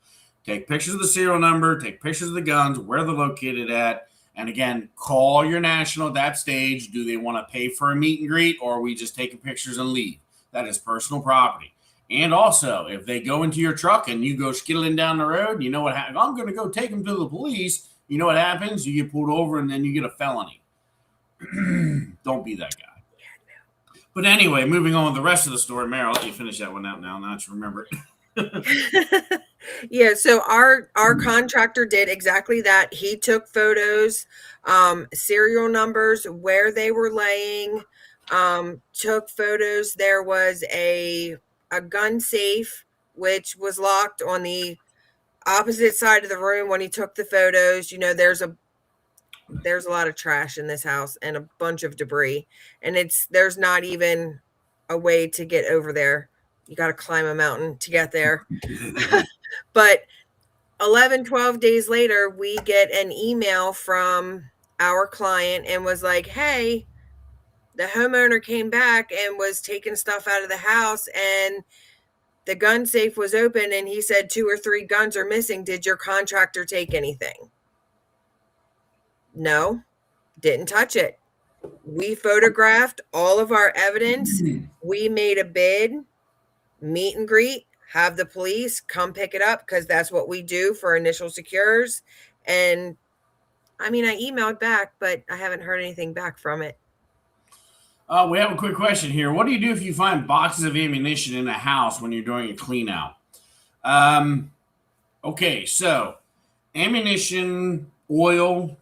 Take pictures of the serial number. Take pictures of the guns, where they're located at. And again, call your national at that stage. Do they want to pay for a meet and greet, or are we just taking pictures and leave? That is personal property. And also, if they go into your truck and you go skittling down the road, you know what happens? I'm going to go take them to the police. You know what happens? You get pulled over and then you get a felony. Don't be that guy. But anyway, moving on with the rest of the story. Mary, I'll let you finish that one out now that you remember it. Yeah, so our contractor did exactly that. He took photos, serial numbers, where they were laying, took photos. There was a gun safe, which was locked on the opposite side of the room when he took the photos. There's a lot of trash in this house and a bunch of debris, and there's not even a way to get over there. You got to climb a mountain to get there. But 12 days later, we get an email from our client and was like, hey, the homeowner came back and was taking stuff out of the house, and the gun safe was open, and he said 2 or 3 guns are missing. Did your contractor take anything? No, didn't touch it. We photographed all of our evidence. We made a bid, meet and greet, have the police come pick it up, because that's what we do for initial secures. And I emailed back, but I haven't heard anything back from it. We have a quick question here. What do you do if you find boxes of ammunition in a house when you're doing a clean out? Okay, so ammunition, oil,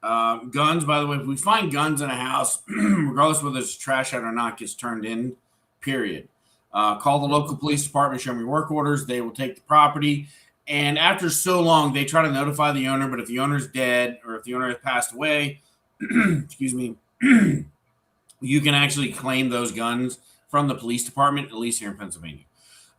guns. By the way, if we find guns in a house, regardless whether it's trash out or not, gets turned in, period. Call the local police department, show them your work orders. They will take the property. And after so long, they try to notify the owner. But if the owner's dead or if the owner has passed away, excuse me, you can actually claim those guns from the police department, at least here in Pennsylvania.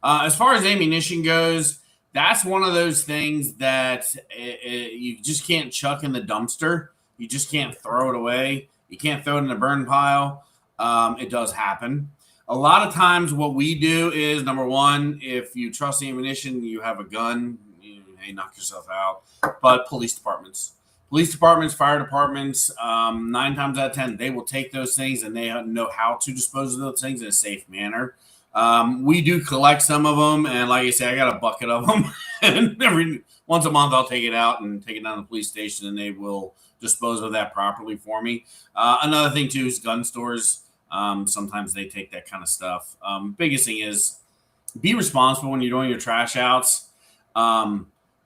As far as ammunition goes, that's one of those things that you just can't chuck in the dumpster. You just can't throw it away. You can't throw it in the burn pile. It does happen. A lot of times what we do is, number one, if you trust the ammunition, you have a gun, hey, knock yourself out. But police departments, fire departments, 9 times out of 10, they will take those things and they know how to dispose of those things in a safe manner. We do collect some of them. And like I say, I got a bucket of them. And once a month, I'll take it out and take it down to the police station and they will dispose of that properly for me. Another thing, too, is gun stores. Sometimes they take that kind of stuff. Biggest thing is be responsible when you're doing your trash outs,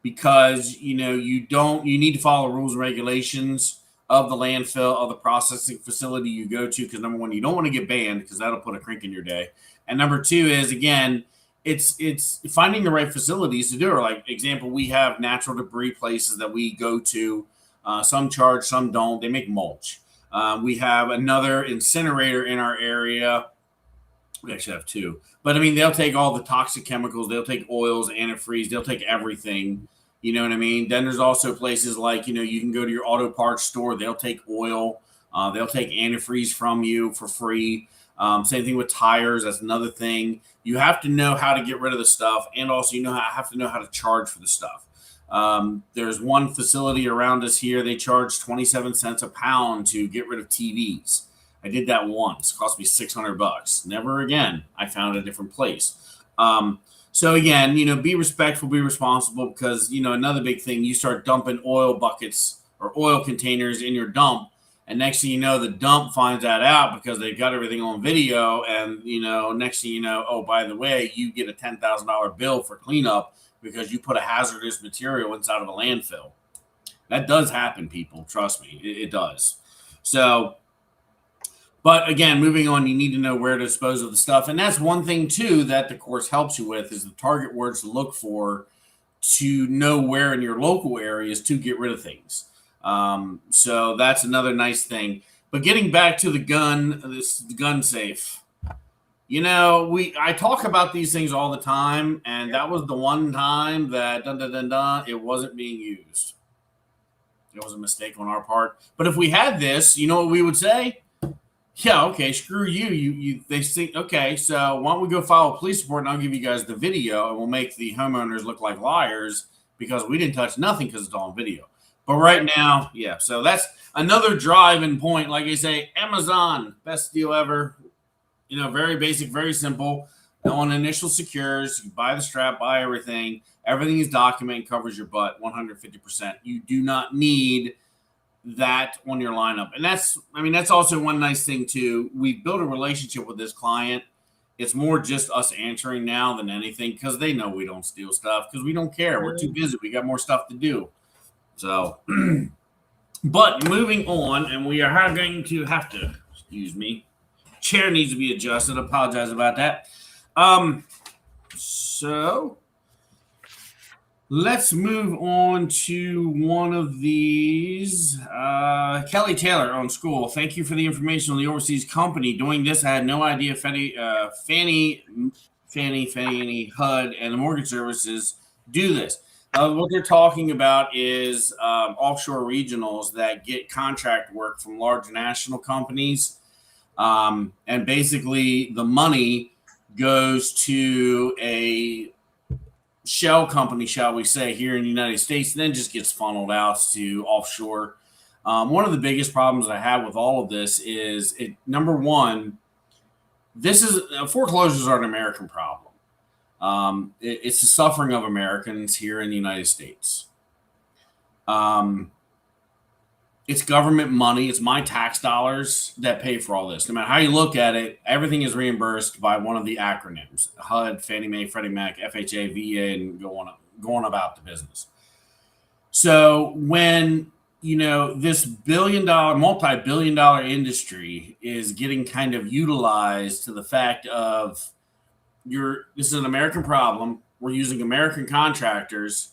because you need to follow rules and regulations. of the landfill, of the processing facility you go to, because number one, you don't want to get banned because that'll put a crink in your day. And number two is, again, it's finding the right facilities to do it. Like example, we have natural debris places that we go to. Some charge, some don't. They make mulch. We have another incinerator in our area. We actually have two. But I mean, they'll take all the toxic chemicals. They'll take oils, antifreeze. They'll take everything. You know what I mean? Then there's also places like, you can go to your auto parts store. They'll take oil. They'll take antifreeze from you for free. Same thing with tires. That's another thing. You have to know how to get rid of the stuff. And also, have to know how to charge for the stuff. There's one facility around us here. They charge 27 cents a pound to get rid of TVs. I did that once. It cost me $600. Never again. I found a different place. So again, be respectful, be responsible, because, another big thing, you start dumping oil buckets or oil containers in your dump. And next thing you know, the dump finds that out because they've got everything on video. And, next thing you know, oh, by the way, you get a $10,000 bill for cleanup because you put a hazardous material inside of a landfill. That does happen, people. Trust me, it does. So, but again, moving on, you need to know where to dispose of the stuff. And that's one thing, too, that the course helps you with is the target words to look for to know where in your local areas to get rid of things. So that's another nice thing. But getting back to the gun safe, I talk about these things all the time, and that was the one time that it wasn't being used. It was a mistake on our part. But if we had this, you know what we would say? Yeah, okay, screw you. They think, okay, so why don't we go file a police report and I'll give you guys the video and we'll make the homeowners look like liars because we didn't touch nothing because it's all on video. But right now, yeah, so that's another driving point. Like I say, Amazon, best deal ever. Very basic, very simple. On initial secures, you buy the strap, buy everything. Everything is documented, covers your butt 150%. You do not need that on your lineup. And that's also one nice thing too. We built a relationship with this client. It's more just us answering now than anything because they know we don't steal stuff because we don't care. We're too busy. We got more stuff to do. So, but moving on, and we are going to have to, excuse me, chair needs to be adjusted. Apologize about that. So let's move on to one of these. Kelly Taylor on Skool. Thank you for the information on the overseas company. Doing this, I had no idea Fannie, HUD, and the mortgage services do this. What they're talking about is offshore regionals that get contract work from large national companies. And basically, the money goes to a shell company, shall we say, here in the United States, and then just gets funneled out to offshore. One of the biggest problems I have with all of this is, number one, foreclosures are an American problem. It's the suffering of Americans here in the United States. It's government money. It's my tax dollars that pay for all this. No matter how you look at it, everything is reimbursed by one of the acronyms: HUD, Fannie Mae, Freddie Mac, FHA, VA, and going about the business. So when this multi-billion-dollar industry is getting kind of utilized to the fact of this is an American problem. We're using American contractors.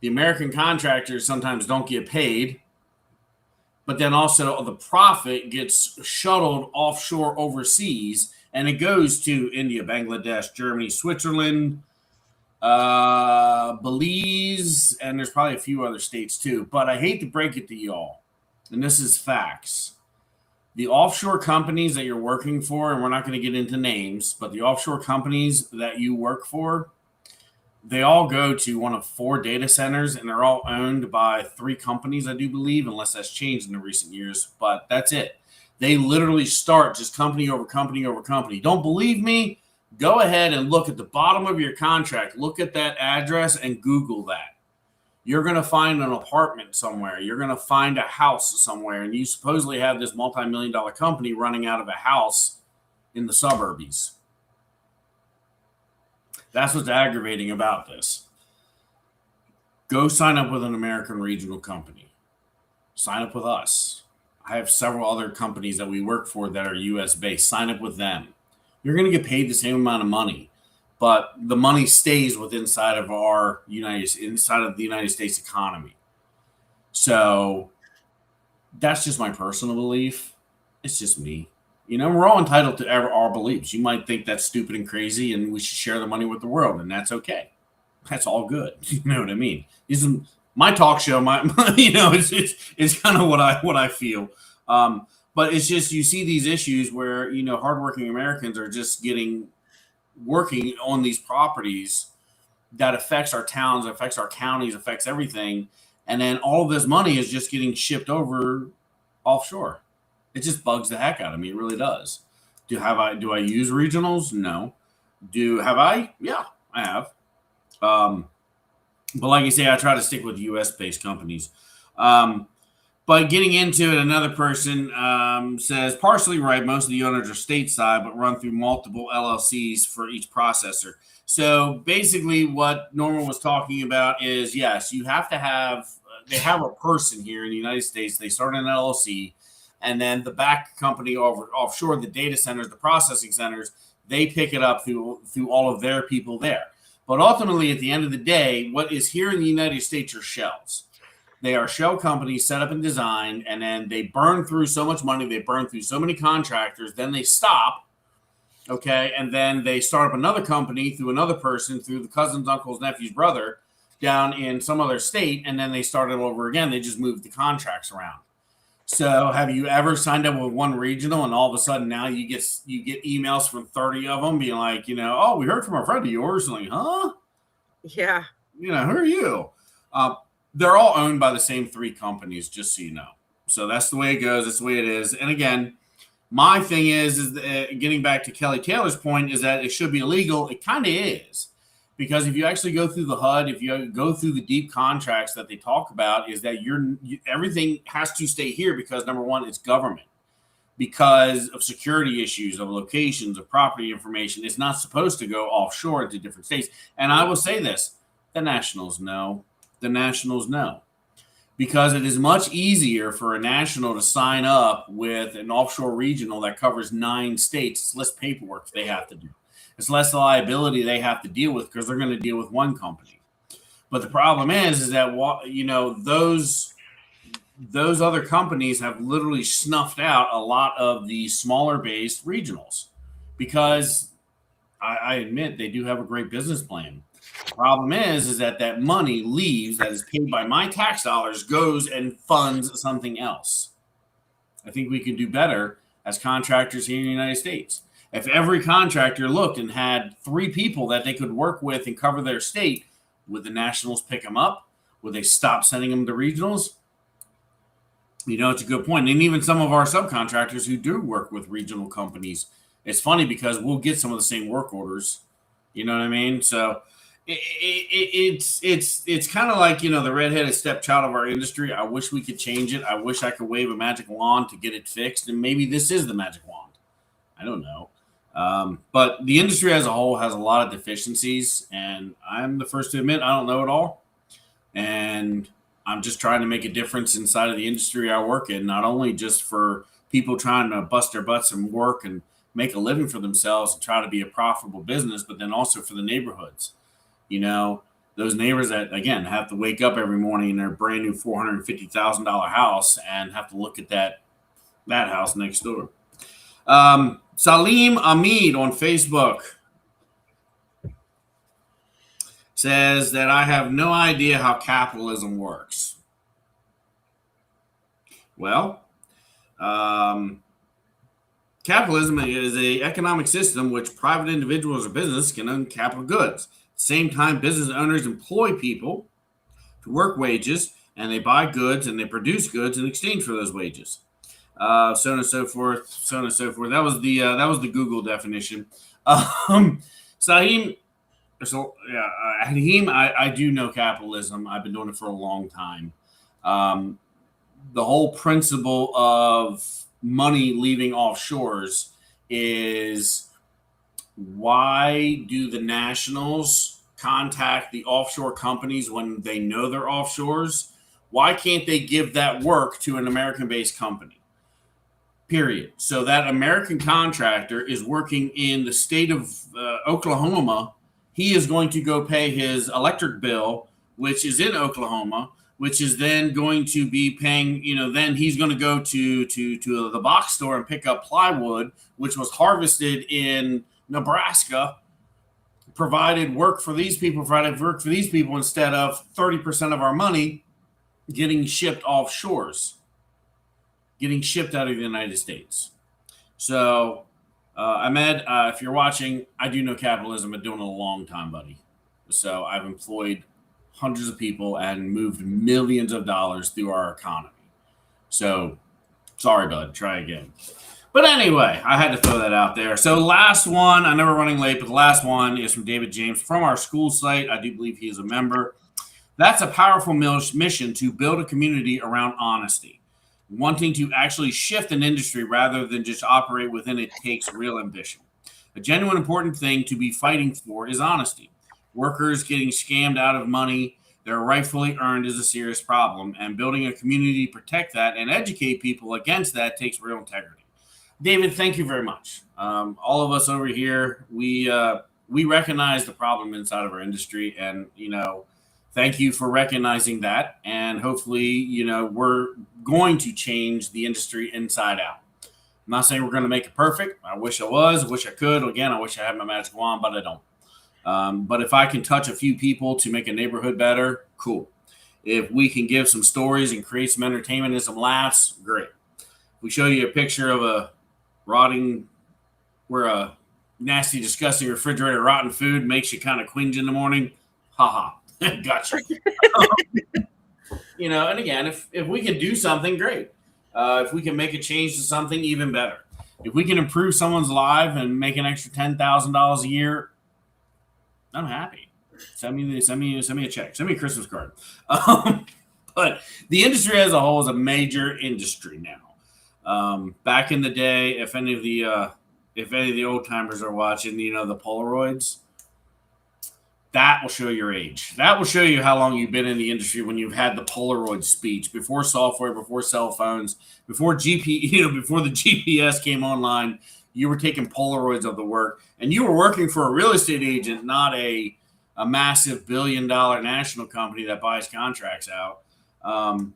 The American contractors sometimes don't get paid. But then also the profit gets shuttled offshore overseas, and it goes to India, Bangladesh, Germany, Switzerland, Belize, and there's probably a few other states too. But I hate to break it to y'all, and this is facts. The offshore companies that you're working for, and we're not going to get into names, but the offshore companies that you work for, they all go to one of 4 data centers, and they're all owned by 3 companies, I do believe, unless that's changed in the recent years. But that's it. They literally start just company over company over company. Don't believe me? Go ahead and look at the bottom of your contract. Look at that address and Google that. You're going to find an apartment somewhere. You're going to find a house somewhere, and you supposedly have this multi-million-dollar company running out of a house in the suburbs. That's what's aggravating about this. Go sign up with an American regional company. Sign up with us. I have several other companies that we work for that are US based. Sign up with them. You're going to get paid the same amount of money, but the money stays inside of the United States economy. So that's just my personal belief. It's just me. We're all entitled to our beliefs. You might think that's stupid and crazy, and we should share the money with the world, and that's okay. That's all good. You know what I mean? This is my talk show. It's kind of what I feel. But it's just, you see these issues where hardworking Americans are just working on these properties that affects our towns, affects our counties, affects everything, and then all of this money is just getting shipped over offshore. It just bugs the heck out of me. It really does. Do I use regionals? No. Have I? Yeah, I have. But like you say, I try to stick with US based companies. But getting into it, another person says, partially right, most of the owners are stateside, but run through multiple LLCs for each processor. So basically what Norman was talking about is, yes, you have to have, they have a person here in the United States. They start an LLC, and then the back company offshore, the data centers, the processing centers, they pick it up through all of their people there. But ultimately, at the end of the day, what is here in the United States are shells. They are shell companies set up and designed, and then they burn through so much money. They burn through so many contractors. Then they stop, okay? And then they start up another company through another person, through the cousin's, uncle's, nephew's, brother, down in some other state, and then they start it over again. They just move the contracts around. So have you ever signed up with one regional, and all of a sudden now you get emails from 30 of them being like, oh, we heard from a friend of yours. Like, huh? Yeah. Who are you? They're all owned by the same three companies, just so you know. So that's the way it goes. That's the way it is. And again, my thing is getting back to Kelly Taylor's point, is that it should be illegal. It kind of is. Because if you actually go through the HUD, if you go through the deep contracts that they talk about, is that everything has to stay here because, number one, it's government. Because of security issues, of locations, of property information, it's not supposed to go offshore to different states. And I will say this, the nationals know. The nationals know. Because it is much easier for a national to sign up with an offshore regional that covers 9 states. It's less paperwork they have to do. It's less liability they have to deal with because they're going to deal with one company. But the problem is that those other companies have literally snuffed out a lot of the smaller based regionals because I admit they do have a great business plan. The problem is that money leaves, that is paid by my tax dollars, goes and funds something else. I think we can do better as contractors here in the United States. If every contractor looked and had 3 people that they could work with and cover their state, would the nationals pick them up? Would they stop sending them to regionals? It's a good point. And even some of our subcontractors who do work with regional companies, it's funny because we'll get some of the same work orders. You know what I mean? So it's kind of like, the redheaded stepchild of our industry. I wish we could change it. I wish I could wave a magic wand to get it fixed. And maybe this is the magic wand. I don't know. But the industry as a whole has a lot of deficiencies, and I'm the first to admit I don't know it all. And I'm just trying to make a difference inside of the industry I work in, not only just for people trying to bust their butts and work and make a living for themselves and try to be a profitable business, but then also for the neighborhoods. Those neighbors that, again, have to wake up every morning in their brand new $450,000 house and have to look at that house next door. Salim Ahmed on Facebook says that I have no idea how capitalism works. Well, capitalism is an economic system which private individuals or business can own capital goods. At the same time, business owners employ people to work wages, and they buy goods and they produce goods in exchange for those wages. So on and so forth, so on and so forth. That was the Google definition. Hadim, I do know capitalism. I've been doing it for a long time. The whole principle of money leaving offshores is, why do the nationals contact the offshore companies when they know they're offshores? Why can't they give that work to an American-based company? period. So that American contractor is working in the state of Oklahoma. He is going to go pay his electric bill, which is in Oklahoma, which is then going to be paying, then he's going to go to the box store and pick up plywood, which was harvested in Nebraska, provided work for these people instead of 30% of our money getting shipped offshores, getting shipped out of the United States. So, Ahmed, if you're watching, I do know capitalism. I've been doing it a long time, buddy. So I've employed hundreds of people and moved millions of dollars through our economy. So, sorry, bud. Try again. But anyway, I had to throw that out there. So last one, I know we're running late, but the last one is from David James from our Skool site. I do believe he is a member. That's a powerful mission to build a community around honesty. Wanting to actually shift an industry rather than just operate within it takes real ambition. A genuine important thing to be fighting for is honesty. Workers getting scammed out of money they're rightfully earned is a serious problem, and building a community to protect that and educate people against that takes real integrity. David, thank you very much. All of us over here, we recognize the problem inside of our industry, and thank you for recognizing that. And hopefully, we're going to change the industry inside out. I'm not saying we're going to make it perfect. I wish I was. I wish I could. Again, I wish I had my magic wand, but I don't. But if I can touch a few people to make a neighborhood better, cool. If we can give some stories and create some entertainment and some laughs, great. If we show you a picture of a nasty, disgusting refrigerator rotten food makes you kind of cringe in the morning, haha, gotcha. And again, if we can do something, great. If we can make a change to something, even better. If we can improve someone's life and make an extra $10,000 a year, I'm happy. Send me a check. Send me a Christmas card. But the industry as a whole is a major industry now. Back in the day, if any of the old timers are watching, the Polaroids, that will show your age. That will show you how long you've been in the industry when you've had the Polaroid speech, before software, before cell phones, before before the GPS came online. You were taking Polaroids of the work, and you were working for a real estate agent, not a massive billion-dollar national company that buys contracts out.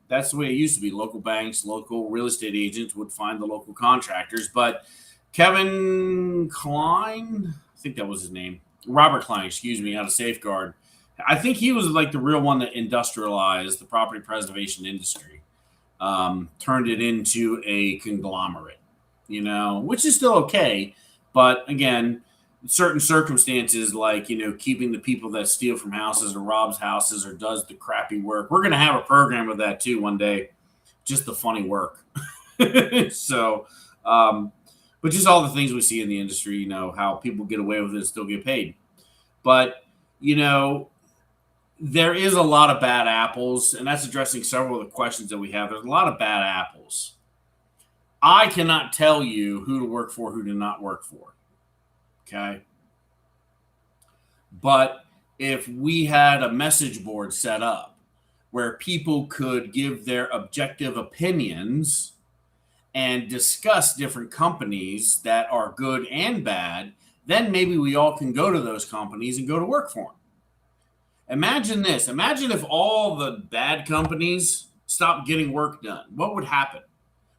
That's the way it used to be. Local banks, local real estate agents would find the local contractors. But Kevin Klein, I think that was his name, Robert Klein, out of Safeguard. I think he was like the real one that industrialized the property preservation industry, turned it into a conglomerate. Which is still okay. But again, certain circumstances like, keeping the people that steal from houses or robs houses or does the crappy work. We're going to have a program of that too one day, just the funny work. So, but just all the things we see in the industry, how people get away with it and still get paid. But, there is a lot of bad apples, and that's addressing several of the questions that we have. There's a lot of bad apples. I cannot tell you who to work for, who to not work for. Okay. But if we had a message board set up where people could give their objective opinions and discuss different companies that are good and bad, then maybe we all can go to those companies and go to work for them. Imagine this. Imagine if all the bad companies stopped getting work done. What would happen?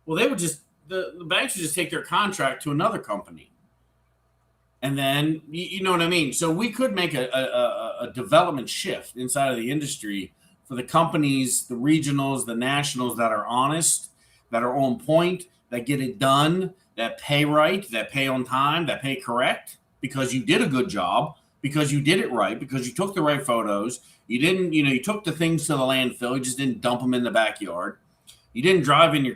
Well, they would just, the banks would just take their contract to another company. And then, you know what I mean? So we could make a development shift inside of the industry for the companies, the regionals, the nationals that are honest, that are on point, that get it done, that pay right, that pay on time, that pay correct, because you did a good job, because you did it right, because you took the right photos. You didn't, you took the things to the landfill. You just didn't dump them in the backyard. You didn't drive in your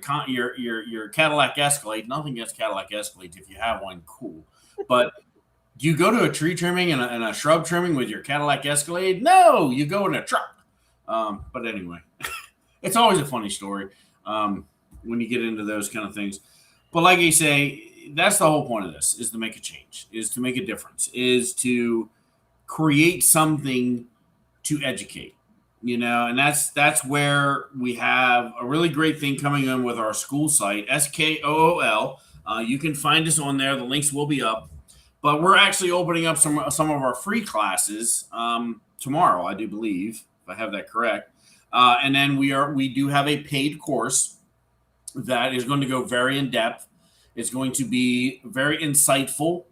Cadillac Escalade. Nothing against Cadillac Escalades. If you have one, cool. But do you go to a tree trimming and a shrub trimming with your Cadillac Escalade? No, you go in a truck. But anyway, it's always a funny story when you get into those kind of things. But like I say, that's the whole point of this, is to make a change, is to make a difference, is to create something to educate. And that's where we have a really great thing coming in with our Skool site, Skool. You can find us on there. The links will be up. But we're actually opening up some of our free classes tomorrow, I do believe, if I have that correct. And then we do have a paid course that is going to go very in depth. It's going to be very insightful.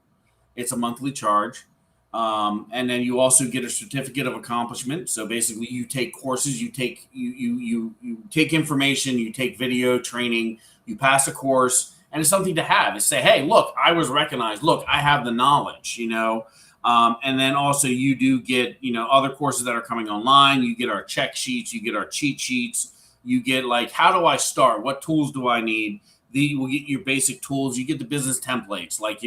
It's a monthly charge. And then you also get a certificate of accomplishment. So basically, you take courses, you take information, you take video training, you pass a course, and it's something to have. It's say, hey, look, I was recognized. Look, I have the knowledge. And then also you do get other courses that are coming online. You get our check sheets, you get our cheat sheets, you get like, how do I start? What tools do I need? We'll get your basic tools. You get the business templates, like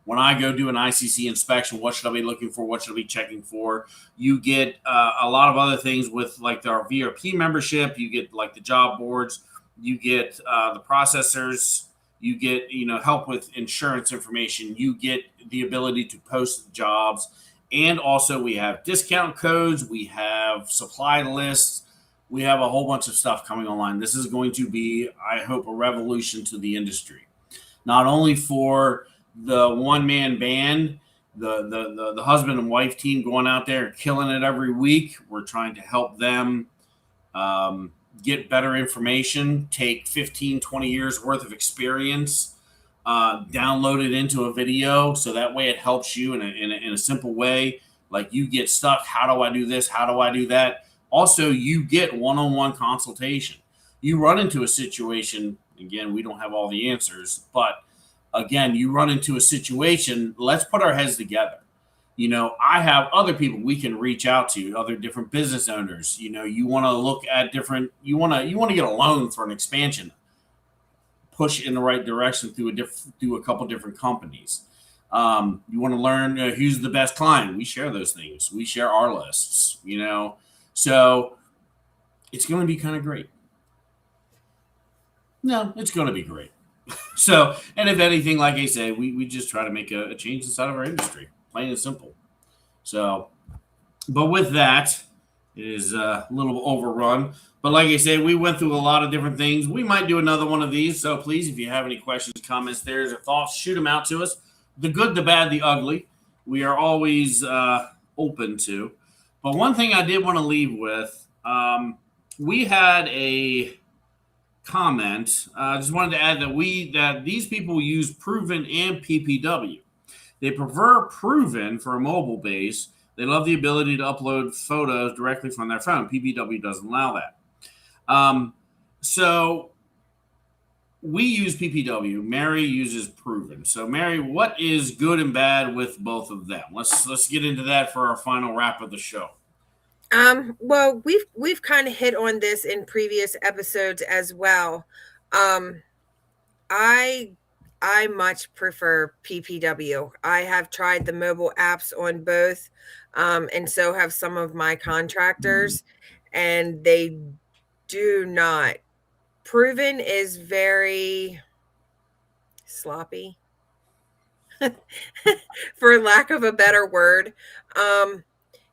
when I go do an ICC inspection, what should I be looking for? What should I be checking for? You get a lot of other things with like our VRP membership. You get like the job boards. You get the processors. You get help with insurance information. You get the ability to post jobs. And also we have discount codes. We have supply lists. We have a whole bunch of stuff coming online. This is going to be, I hope, a revolution to the industry. Not only for the one-man band, the husband and wife team going out there and killing it every week. We're trying to help them get better information, take 15, 20 years worth of experience, download it into a video. So that way it helps you in a simple way. Like you get stuck. How do I do this? How do I do that? Also, you get one-on-one consultation. You run into a situation, again, we don't have all the answers, but again, you run into a situation, let's put our heads together. I have other people we can reach out to, other different business owners. You want to look at different, you want to get a loan for an expansion, push in the right direction through a couple different companies. You want to learn who's the best client. We share those things. We share our lists, so it's going to be kind of great. No, it's going to be great. So, and if anything, like I say, we just try to make a change inside of our industry, plain and simple. So, but with that, it is a little overrun. But like I say, we went through a lot of different things. We might do another one of these. So please, if you have any questions, comments, there's or thoughts, shoot them out to us. The good, the bad, the ugly. We are always open to. But one thing I did want to leave with, we had a comment. I just wanted to add that these people use Proven and PPW. They prefer Proven for a mobile base. They love the ability to upload photos directly from their phone. PPW doesn't allow that. So we use PPW. Mary uses Proven. So Mary, what is good and bad with both of them? Let's get into that for our final wrap of the show. Well, we've kind of hit on this in previous episodes as well. I much prefer PPW. I have tried the mobile apps on both, and so have some of my contractors, and they do not. Proven is very sloppy, for lack of a better word.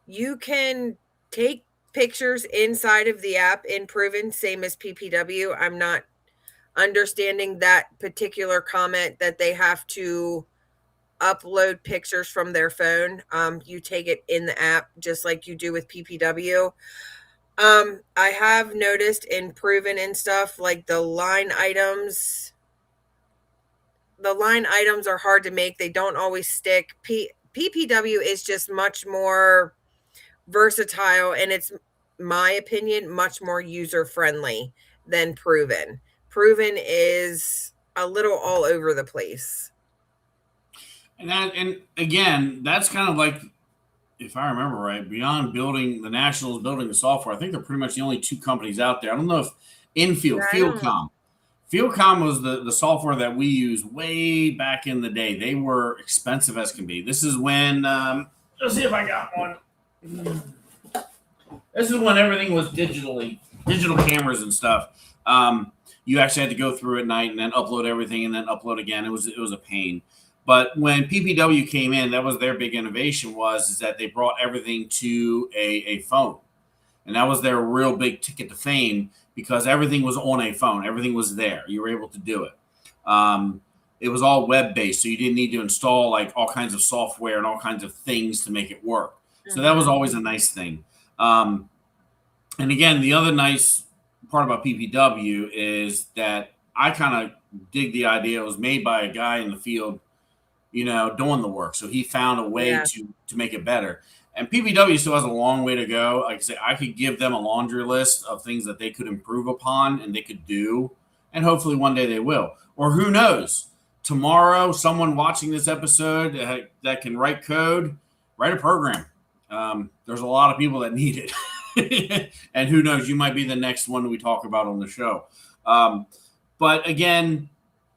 You can take pictures inside of the app in Proven, same as PPW. I'm not understanding that particular comment that they have to upload pictures from their phone. You take it in the app just like you do with PPW. I have noticed in Proven and stuff, like the line items are hard to make. They don't always stick. PPW is just much more versatile, and it's, my opinion, much more user friendly than Proven. Proven is a little all over the place. And again, that's kind of like, if I remember right, beyond building the Nationals, building the software, I think they're pretty much the only two companies out there. I don't know if Fieldcom was the software that we used way back in the day. They were expensive as can be. This is when let's see if I got one. This is when everything was digital cameras and stuff. You actually had to go through at night and then upload everything and then upload again. It was a pain. But when PPW came in, that was their big innovation, is that they brought everything to a phone. And that was their real big ticket to fame because everything was on a phone. Everything was there. You were able to do it. It was all web-based, so you didn't need to install like all kinds of software and all kinds of things to make it work. So that was always a nice thing. And again, the other nice part about PPW is that I kind of dig the idea. It was made by a guy in the field, doing the work. So he found a way to make it better. And PPW still has a long way to go. Like I say, I could give them a laundry list of things that they could improve upon and they could do. And hopefully one day they will. Or who knows? Tomorrow, someone watching this episode that can write code, write a program. There's a lot of people that need it. And who knows, you might be the next one we talk about on the show. But again,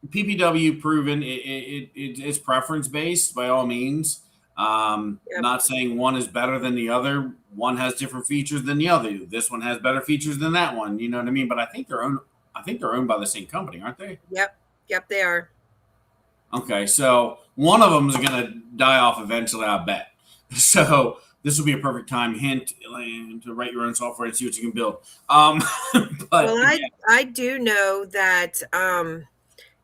PPW proven it's preference based by all means. Not saying one is better than the other. One has different features than the other. This one has better features than that one. You know what I mean? But I think they're owned by the same company, aren't they? Yep, they are. Okay, so one of them is going to die off eventually, I bet. So this will be a perfect time to write your own software and see what you can build. I do know that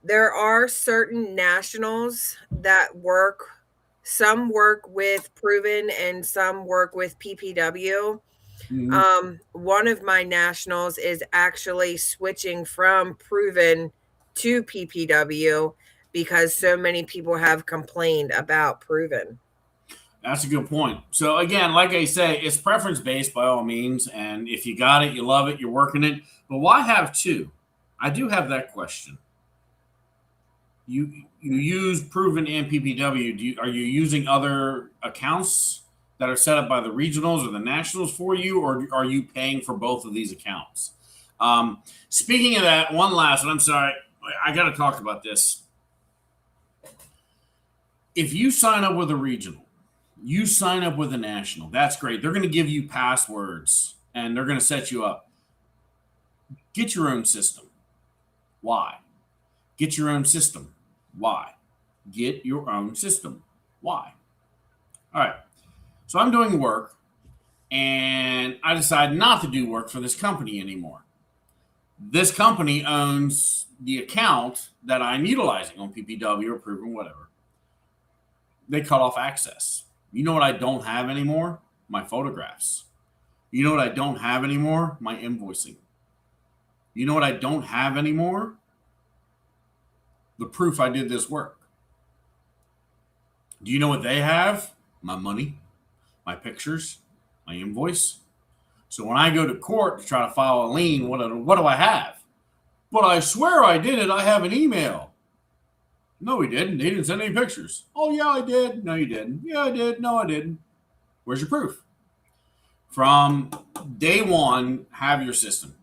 there are certain nationals that work. Some work with Proven and some work with PPW. Mm-hmm. One of my nationals is actually switching from Proven to PPW because so many people have complained about Proven. That's a good point. So again, like I say, it's preference based by all means. And if you got it, you love it, you're working it. But why have two? I do have that question. You use Proven and PPW. Are you using other accounts that are set up by the regionals or the nationals for you, or are you paying for both of these accounts? Speaking of that, one last, and I'm sorry, I got to talk about this. If you sign up with a regional, you sign up with a national, that's great. They're going to give you passwords and they're going to set you up. Get your own system. Why? Get your own system. Why? Get your own system. Why? All right. So I'm doing work and I decide not to do work for this company anymore. This company owns the account that I'm utilizing on PPW or Proven, whatever. They cut off access. You know what I don't have anymore? My photographs. You know what I don't have anymore? My invoicing. You know what I don't have anymore? The proof I did this work. Do you know what they have? My money, my pictures, my invoice. So when I go to court to try to file a lien, what do I have? But I swear I did it. I have an email. No, he didn't. He didn't send any pictures. Oh, yeah, I did. No, you didn't. Yeah, I did. No, I didn't. Where's your proof? From day one, have your system.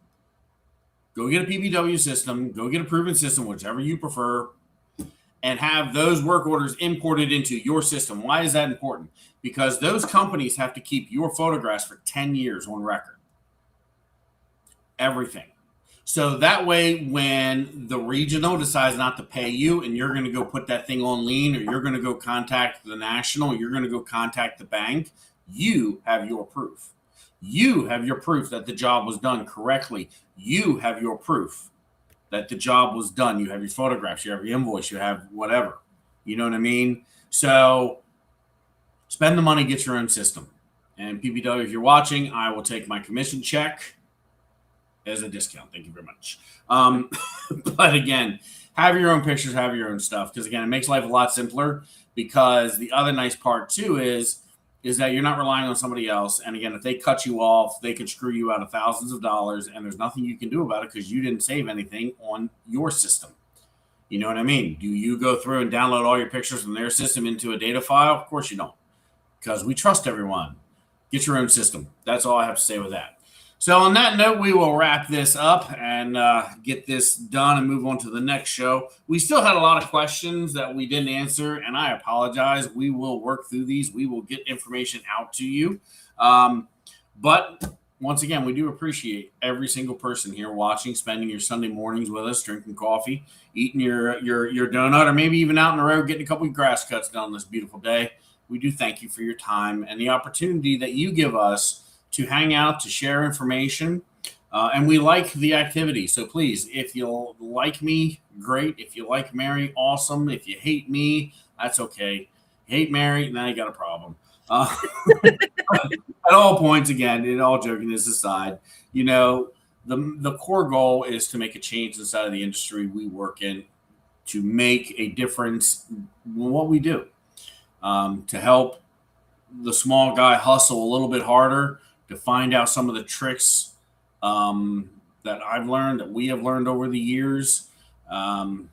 Go get a PPW system. Go get a Proven system, whichever you prefer, and have those work orders imported into your system. Why is that important? Because those companies have to keep your photographs for 10 years on record. Everything. So that way, when the regional decides not to pay you and you're going to go put that thing on lien, or you're going to go contact the national, you're going to go contact the bank, you have your proof. You have your proof that the job was done correctly. You have your proof that the job was done. You have your photographs, you have your invoice, you have whatever. You know what I mean? So spend the money, get your own system. And PPW, if you're watching, I will take my commission check as a discount. Thank you very much. But again, have your own pictures, have your own stuff. Because again, it makes life a lot simpler, because the other nice part too is that you're not relying on somebody else. And again, if they cut you off, they could screw you out of thousands of dollars, and there's nothing you can do about it because you didn't save anything on your system. You know what I mean? Do you go through and download all your pictures from their system into a data file? Of course you don't, because we trust everyone. Get your own system. That's all I have to say with that. So on that note, we will wrap this up and get this done and move on to the next show. We still had a lot of questions that we didn't answer, and I apologize. We will work through these. We will get information out to you. But once again, we do appreciate every single person here watching, spending your Sunday mornings with us, drinking coffee, eating your donut, or maybe even out in the road getting a couple of grass cuts done this beautiful day. We do thank you for your time and the opportunity that you give us to hang out, to share information. And we like the activity. So please, if you like me, great. If you like Mary, awesome. If you hate me, that's okay. Hate Mary, now you got a problem. At all points, again, in all jokingness aside, the core goal is to make a change inside of the industry we work in, to make a difference in what we do, to help the small guy hustle a little bit harder, to find out some of the tricks that I've learned, that we have learned over the years. Try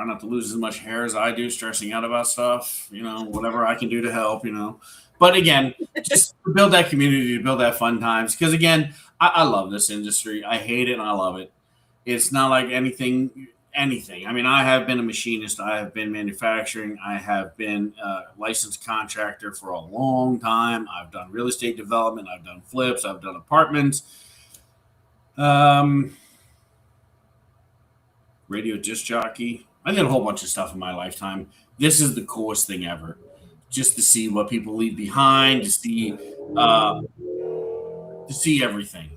not to lose as much hair as I do, stressing out about stuff, whatever I can do to help, But again, just to build that community, to build that fun times. Because again, I love this industry. I hate it and I love it. It's not like anything. I mean, I have been a machinist. I have been manufacturing. I have been a licensed contractor for a long time. I've done real estate development. I've done flips. I've done apartments. Radio disc jockey. I did a whole bunch of stuff in my lifetime. This is the coolest thing ever. Just to see what people leave behind, to see everything.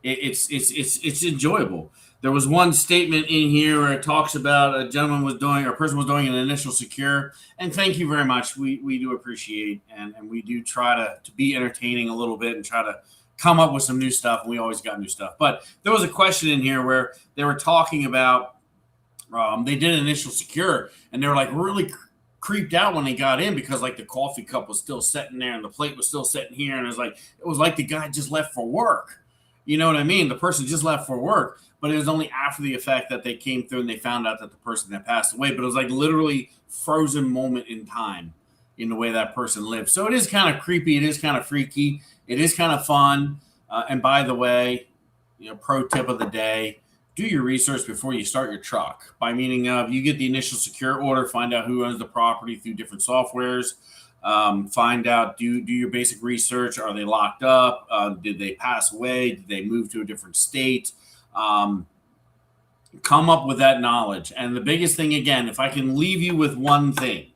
It's enjoyable. There was one statement in here where it talks about a person was doing an initial secure. And thank you very much. We do appreciate and we do try to be entertaining a little bit and try to come up with some new stuff. And we always got new stuff. But there was a question in here where they were talking about they did an initial secure and they were like really creeped out when they got in because like the coffee cup was still sitting there and the plate was still sitting here. And it was like the guy just left for work. You know what I mean? The person just left for work. But it was only after the effect that they came through and they found out that the person had passed away. But it was like literally frozen moment in time in the way that person lived. So it is kind of creepy. It is kind of freaky. It is kind of fun. And by the way, pro tip of the day, do your research before you start your truck. By meaning of you get the initial secure order, find out who owns the property through different softwares. Find out, do your basic research. Are they locked up? Did they pass away? Did they move to a different state? Come up with that knowledge. And the biggest thing, again, if I can leave you with one thing,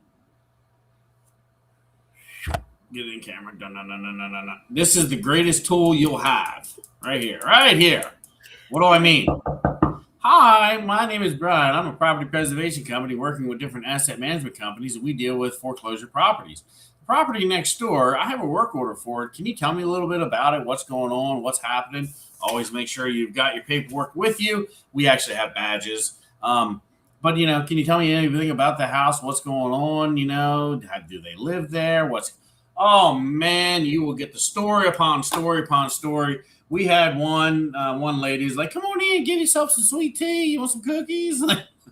get it in camera. No. This is the greatest tool you'll have right here. What do I mean? Hi, my name is Brian. I'm a property preservation company working with different asset management companies, and we deal with foreclosure properties. The property next door, I have a work order for it. Can you tell me a little bit about it? What's going on? What's happening? Always make sure you've got your paperwork with you. We actually have badges. But, can you tell me anything about the house? What's going on? Do they live there? Oh, man, you will get the story upon story upon story. We had one lady's like, come on in, get yourself some sweet tea. You want some cookies?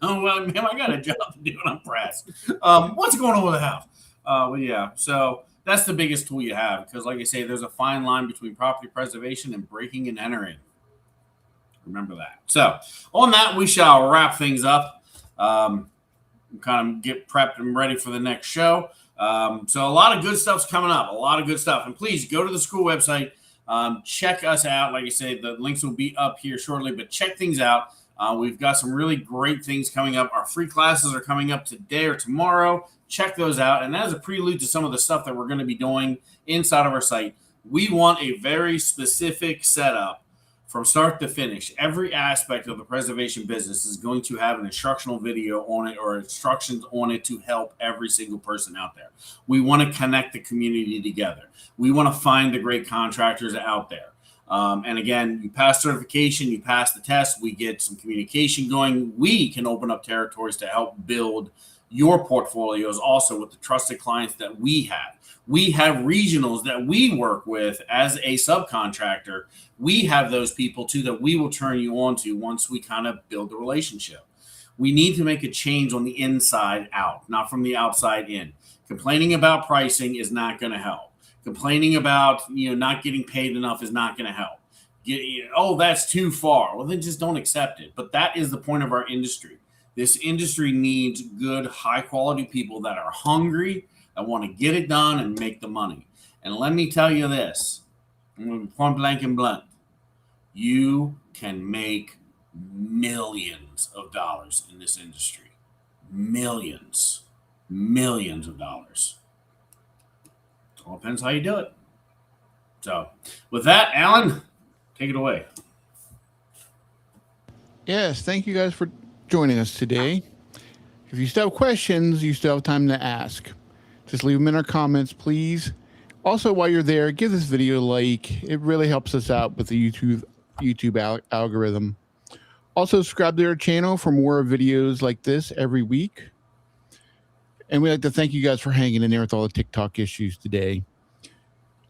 Oh, well, man, I got a job to do and I'm pressed. What's going on with the house? Well, yeah, so that's the biggest tool you have because, like I say, there's a fine line between property preservation and breaking and entering. Remember that. So on that, we shall wrap things up. Kind of get prepped and ready for the next show. So a lot of good stuff's coming up, a lot of good stuff. And please go to the Skool website. Check us out. Like I say, the links will be up here shortly, but check things out. We've got some really great things coming up. Our free classes are coming up today or tomorrow. Check those out. And that is a prelude to some of the stuff that we're going to be doing inside of our site. We want a very specific setup from start to finish. Every aspect of the preservation business is going to have an instructional video on it or instructions on it to help every single person out there. We want to connect the community together. We want to find the great contractors out there. And again, you pass certification, you pass the test, we get some communication going. We can open up territories to help build your portfolios also with the trusted clients that we have. We have regionals that we work with as a subcontractor. We have those people too that we will turn you on to once we kind of build the relationship. We need to make a change on the inside out, not from the outside in. Complaining about pricing is not going to help. Complaining about not getting paid enough is not going to help. That's too far. Well, then just don't accept it. But that is the point of our industry. This industry needs good, high-quality people that are hungry, that want to get it done and make the money. And let me tell you this, I'm going to be point blank and blunt. You can make millions of dollars in this industry. Millions of dollars. It all depends how you do it. So with that, Alan, take it away. Yes, thank you guys for joining us today. If you still have questions, you still have time to ask. Just leave them in our comments, please. Also, while you're there, give this video a like. It really helps us out with the YouTube algorithm. Also, subscribe to our channel for more videos like this every week. And we'd like to thank you guys for hanging in there with all the TikTok issues today.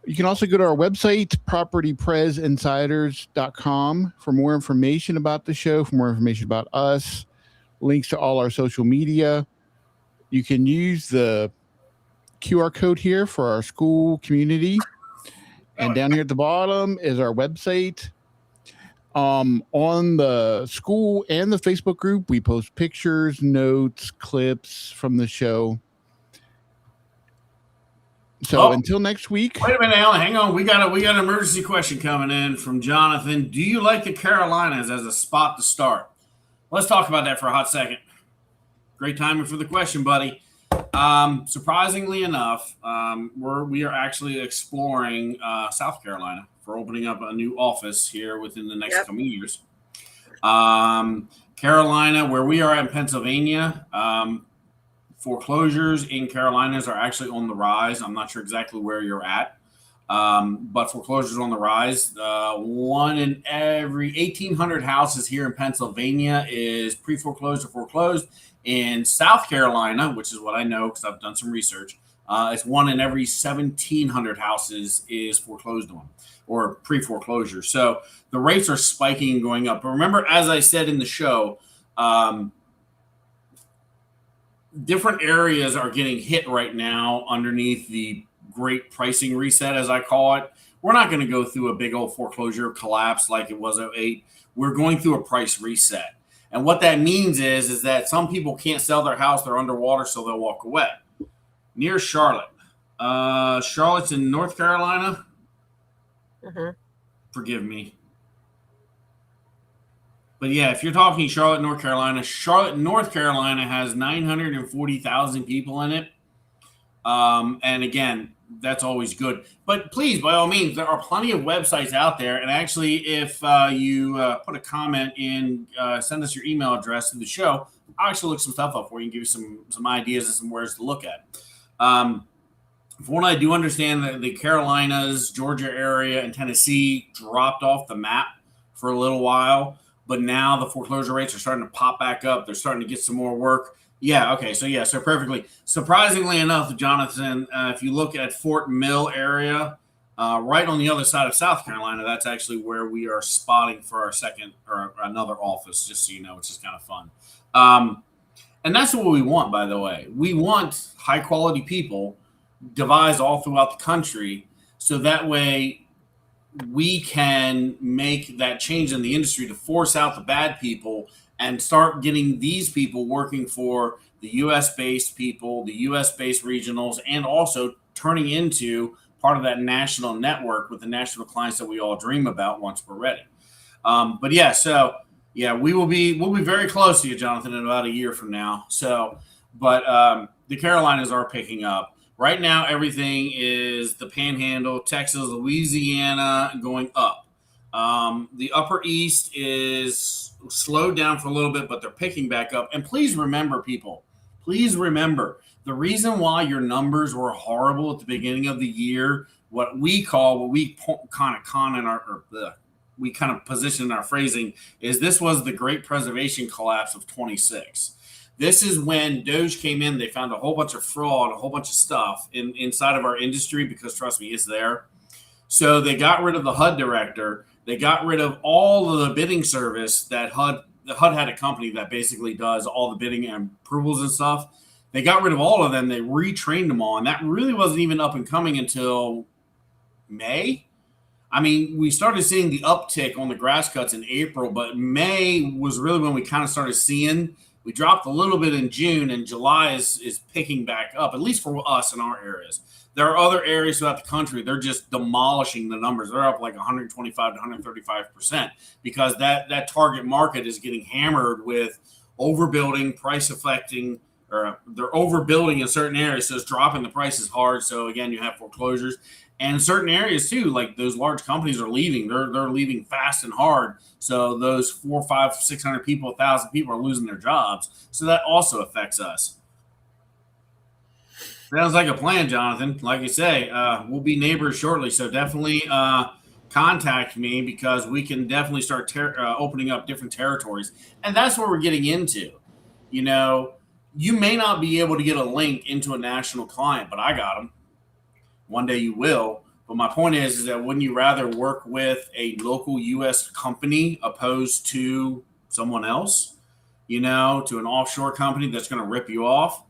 You can also go to our website, propertypresinsiders.com, for more information about the show, for more information about us, links to all our social media. You can use the QR code here for our Skool community. And down here at the bottom is our website. On the Skool and the Facebook group, we post pictures, notes, clips from the show. So until next week. Wait a minute, Alan. Hang on. We got an emergency question coming in from Jonathan. Do you like the Carolinas as a spot to start? Let's talk about that for a hot second. Great timing for the question, buddy. Surprisingly enough, we are actually exploring South Carolina for opening up a new office here within the next coming years. Carolina, where we are in Pennsylvania, foreclosures in Carolinas are actually on the rise. I'm not sure exactly where you're at, but foreclosures on the rise. One in every 1,800 houses here in Pennsylvania is pre-foreclosed or foreclosed. In South Carolina, which is what I know because I've done some research, it's one in every 1,700 houses is foreclosed on or pre-foreclosure. So the rates are spiking and going up. But remember, as I said in the show, different areas are getting hit right now underneath the great pricing reset, as I call it. We're not going to go through a big old foreclosure collapse like it was 2008. We're going through a price reset. And what that means is that some people can't sell their house. They're underwater, so they'll walk away. Near Charlotte. Charlotte's in North Carolina. Mm-hmm. Forgive me. But yeah, if you're talking Charlotte, North Carolina has 940,000 people in it. And again, that's always good. But please, by all means, there are plenty of websites out there. And actually, if you put a comment in, send us your email address to the show, I'll actually look some stuff up for you and give you some ideas and some words to look at. From what I do understand, that the Carolinas, Georgia area, and Tennessee dropped off the map for a little while. But now the foreclosure rates are starting to pop back up. They're starting to get some more work. Yeah, okay, so perfectly. Surprisingly enough, Jonathan, if you look at Fort Mill area, right on the other side of South Carolina, that's actually where we are spotting for our second or another office, just so you know, which is kind of fun. And that's what we want, by the way. We want high-quality people devised all throughout the country, so that way we can make that change in the industry to force out the bad people and start getting these people working for the U.S.-based people, the U.S.-based regionals, and also turning into part of that national network with the national clients that we all dream about once we're ready. We'll be very close to you, Jonathan, in about a year from now. The Carolinas are picking up. Right now, everything is the Panhandle, Texas, Louisiana, going up. The Upper East is slowed down for a little bit, but they're picking back up. And please remember, people, the reason why your numbers were horrible at the beginning of the year, we kind of position in our phrasing, is this was the Great Preservation collapse of 26. This is when Doge came in. They found a whole bunch of fraud, a whole bunch of stuff inside of our industry because, trust me, it's there. So they got rid of the HUD director. They got rid of all of the bidding service that HUD had a company that basically does all the bidding and approvals and stuff. They got rid of all of them. They retrained them all. And that really wasn't even up and coming until May. I mean, we started seeing the uptick on the grass cuts in April, but May was really when we kind of started seeing. We dropped a little bit in June, and July is picking back up, at least for us in our areas. There are other areas throughout the country. They're just demolishing the numbers. They're up like 125 to 135% because that target market is getting hammered with overbuilding, price affecting, or they're overbuilding in certain areas. So it's dropping the prices hard. So again, you have foreclosures. And certain areas too, like those large companies are leaving. They're leaving fast and hard. So those 400, 500, 600 people, 1,000 people are losing their jobs. So that also affects us. Sounds like a plan, Jonathan. Like you say, we'll be neighbors shortly. So definitely contact me, because we can definitely start opening up different territories. And that's what we're getting into. You know, you may not be able to get a link into a national client, but I got them. One day you will. But my point is that wouldn't you rather work with a local U.S. company opposed to someone else, you know, to an offshore company that's going to rip you off,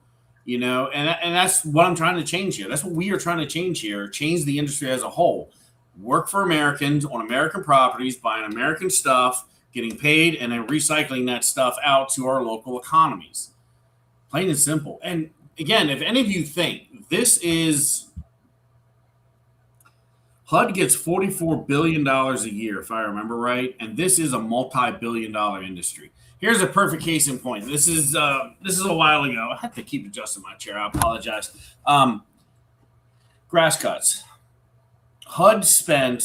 you know? And that's what I'm trying to change here. That's what we are trying to change here, change the industry as a whole. Work for Americans on American properties, buying American stuff, getting paid, and then recycling that stuff out to our local economies. Plain and simple. And again, if any of you think this is... HUD gets $44 billion a year, if I remember right, and this is a multi-billion-dollar industry. Here's a perfect case in point. This is a while ago. I have to keep adjusting my chair. I apologize. Grass cuts. HUD spent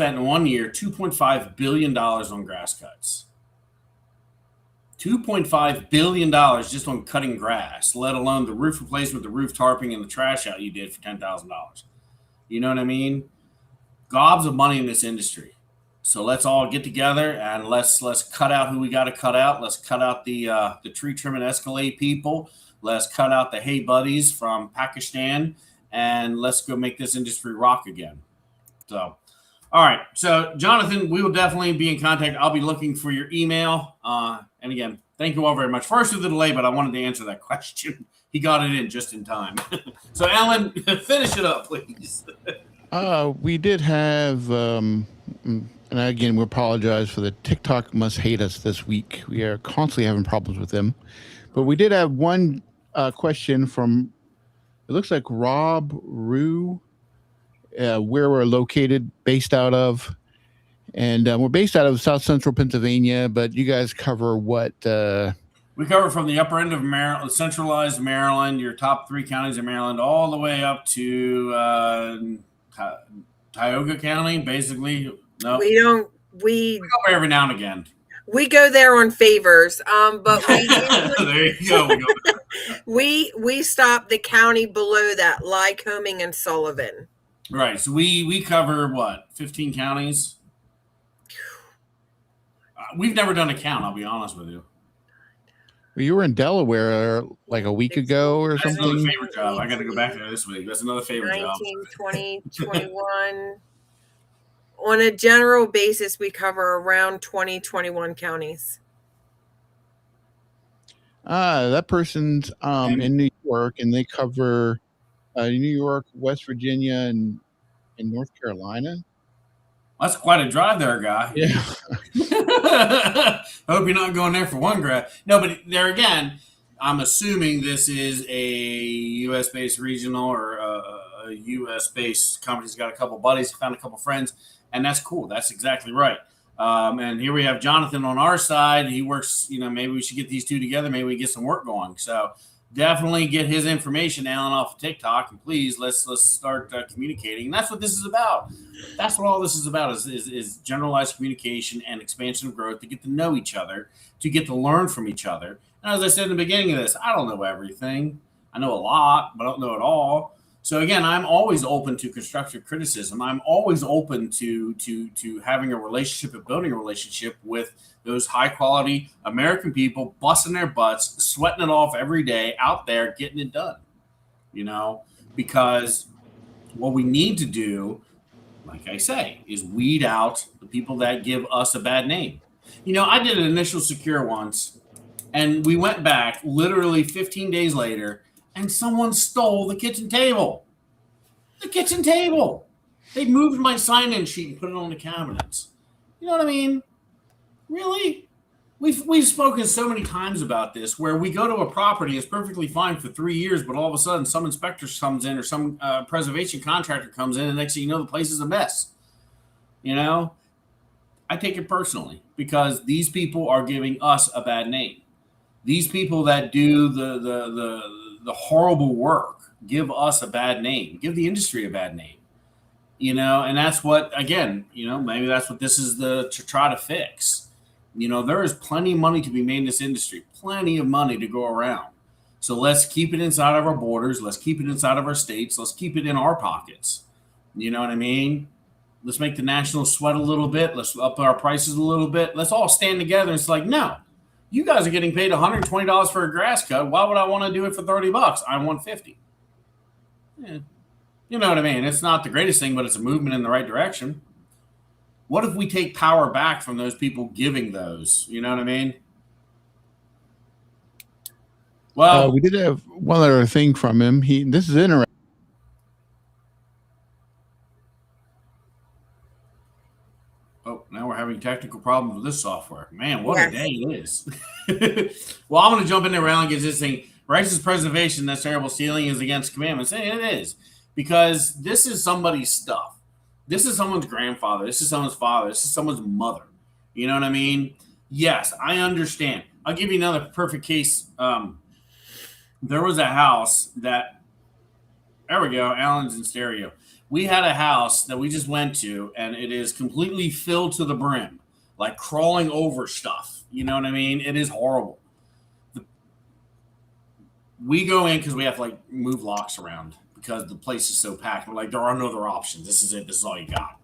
in 1 year $2.5 billion on grass cuts. $2.5 billion just on cutting grass, let alone the roof replacement, the roof tarping, and the trash out you did for $10,000. You know what I mean? Gobs of money in this industry. So let's all get together and let's cut out who we got to cut out. Let's cut out the tree trim and Escalade people. Let's cut out the hey buddies from Pakistan, and let's go make this industry rock again. So, all right. So, Jonathan, we will definitely be in contact. I'll be looking for your email. And again, thank you all very much. First with the delay, but I wanted to answer that question. He got it in just in time. So, Alan, finish it up, please. We did have, and again, we apologize for the TikTok must hate us this week. We are constantly having problems with them. But we did have one question from, it looks like Rob Rue, where we're located, based out of. And we're based out of South Central Pennsylvania, but you guys cover what? We cover from the upper end of Maryland, centralized Maryland, your top 3 counties of Maryland, all the way up to Tioga County, basically. No, We don't. we go every now and again. We go there on favors, but There you go. we stop the county below that, Lycoming and Sullivan. Right. So we cover what, 15 counties? We've never done a count, I'll be honest with you. Well, you were in Delaware like a week ago or That's something. another favorite job. I got to go back there this week. That's another favorite 19, job. 20, 21. On a general basis, we cover around 20, 21 counties. That person's in New York, and they cover New York, West Virginia, and North Carolina. That's quite a drive there, guy. Yeah. I hope you're not going there for one grad. No, but there again, I'm assuming this is a U.S.-based regional or a U.S.-based company's got a couple buddies, found a couple friends, and that's cool. That's exactly right. And here we have Jonathan on our side. He works, maybe we should get these two together. Maybe we get some work going. So definitely get his information, Alan, off of TikTok, and please let's start communicating. And that's what this is about. That's what all this is about is generalized communication and expansion of growth, to get to know each other, to get to learn from each other. And as I said in the beginning of this, I don't know everything. I know a lot, but I don't know it all. So again, I'm always open to constructive criticism. I'm always open to having a relationship and building a relationship with those high quality American people, busting their butts, sweating it off every day, out there getting it done. Because what we need to do, like I say, is weed out the people that give us a bad name. I did an initial secure once, and we went back literally 15 days later, and someone stole the kitchen table. The kitchen table. They moved my sign-in sheet and put it on the cabinets. You know what I mean? Really? We've spoken so many times about this, where we go to a property, it's perfectly fine for 3 years, but all of a sudden some inspector comes in or some preservation contractor comes in, and next thing you know, the place is a mess. I take it personally, because these people are giving us a bad name. These people that do the horrible work give us a bad name, give the industry a bad name. And that's what, again, maybe that's what this is to try to fix. There is plenty of money to be made in this industry, plenty of money to go around. So let's keep it inside of our borders. Let's keep it inside of our states. Let's keep it in our pockets. You know what I mean? Let's make the nationals sweat a little bit. Let's up our prices a little bit. Let's all stand together. It's like, no, you guys are getting paid $120 for a grass cut. Why would I want to do it for $30? I want $50. Yeah. You know what I mean? It's not the greatest thing, but it's a movement in the right direction. What if we take power back from those people giving those? You know what I mean? Well, we did have one other thing from him. This is interesting. Oh, now we're having technical problems with this software. Man, what a day it is. Well, I'm going to jump in there around and get this thing. Righteous preservation, that's terrible stealing is against commandments. And it is, because this is somebody's stuff. This is someone's grandfather. This is someone's father. This is someone's mother. You know what I mean? Yes, I understand. I'll give you another perfect case. There was a house that, there we go, Alan's in stereo. We had a house that we just went to, and it is completely filled to the brim, like crawling over stuff. You know what I mean? It is horrible. We go in because we have to like move locks around because the place is so packed. We're like, there are no other options. This is it. This is all you got.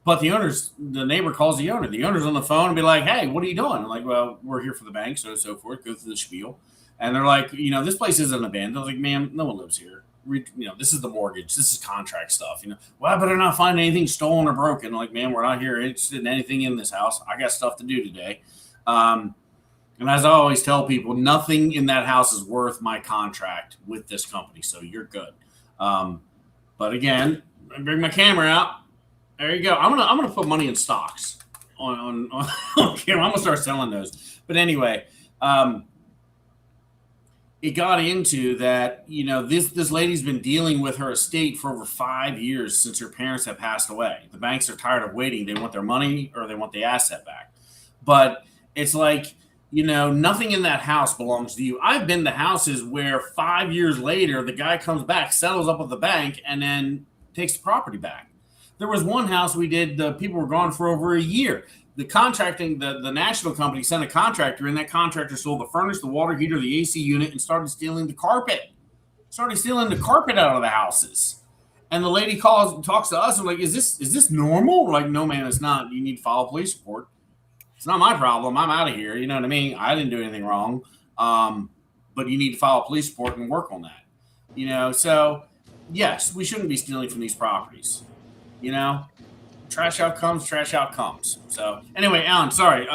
But the neighbor calls the owner. The owner's on the phone and be like, hey, what are you doing? I'm like, well, we're here for the bank, so forth. Go through the spiel. And they're like, this place isn't abandoned. I was like, ma'am, no one lives here. This is the mortgage. This is contract stuff. Well, I better not find anything stolen or broken. I'm like, man, we're not here interested in anything in this house. I got stuff to do today. And as I always tell people, nothing in that house is worth my contract with this company. So you're good. But again, I bring my camera out. There you go. I'm gonna put money in stocks on camera. I'm gonna start selling those. But anyway, it got into that, this lady's been dealing with her estate for over 5 years since her parents have passed away. The banks are tired of waiting. They want their money or they want the asset back. But it's like, nothing in that house belongs to you. I've been to houses where 5 years later, the guy comes back, settles up with the bank, and then takes the property back. There was one house we did, the people were gone for over a year. The national company sent a contractor, and that contractor sold the furnace, the water heater, the AC unit, and started stealing the carpet. Started stealing the carpet out of the houses. And the lady talks to us, and like, is this normal? We're like, no, man, it's not. You need to file a police report. It's not my problem. I'm out of here. You know what I mean? I didn't do anything wrong. But you need to file a police report and work on that. So yes, we shouldn't be stealing from these properties. Trash out comes. So anyway, Alan, sorry.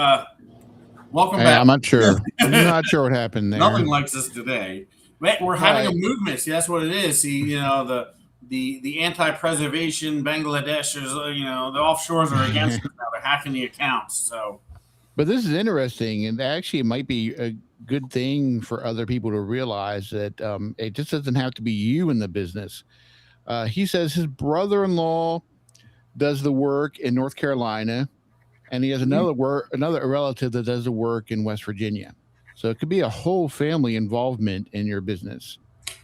Welcome back. I'm not sure. I'm not sure what happened there. Nothing likes us today. We're having a movement. See, that's what it is. See, the anti-preservation Bangladeshers, the offshores are against us now. They're hacking the accounts. So, but this is interesting, and actually, it might be a good thing for other people to realize that it just doesn't have to be you in the business. He says his brother-in-law does the work in North Carolina, and he has another relative that does the work in West Virginia. So it could be a whole family involvement in your business.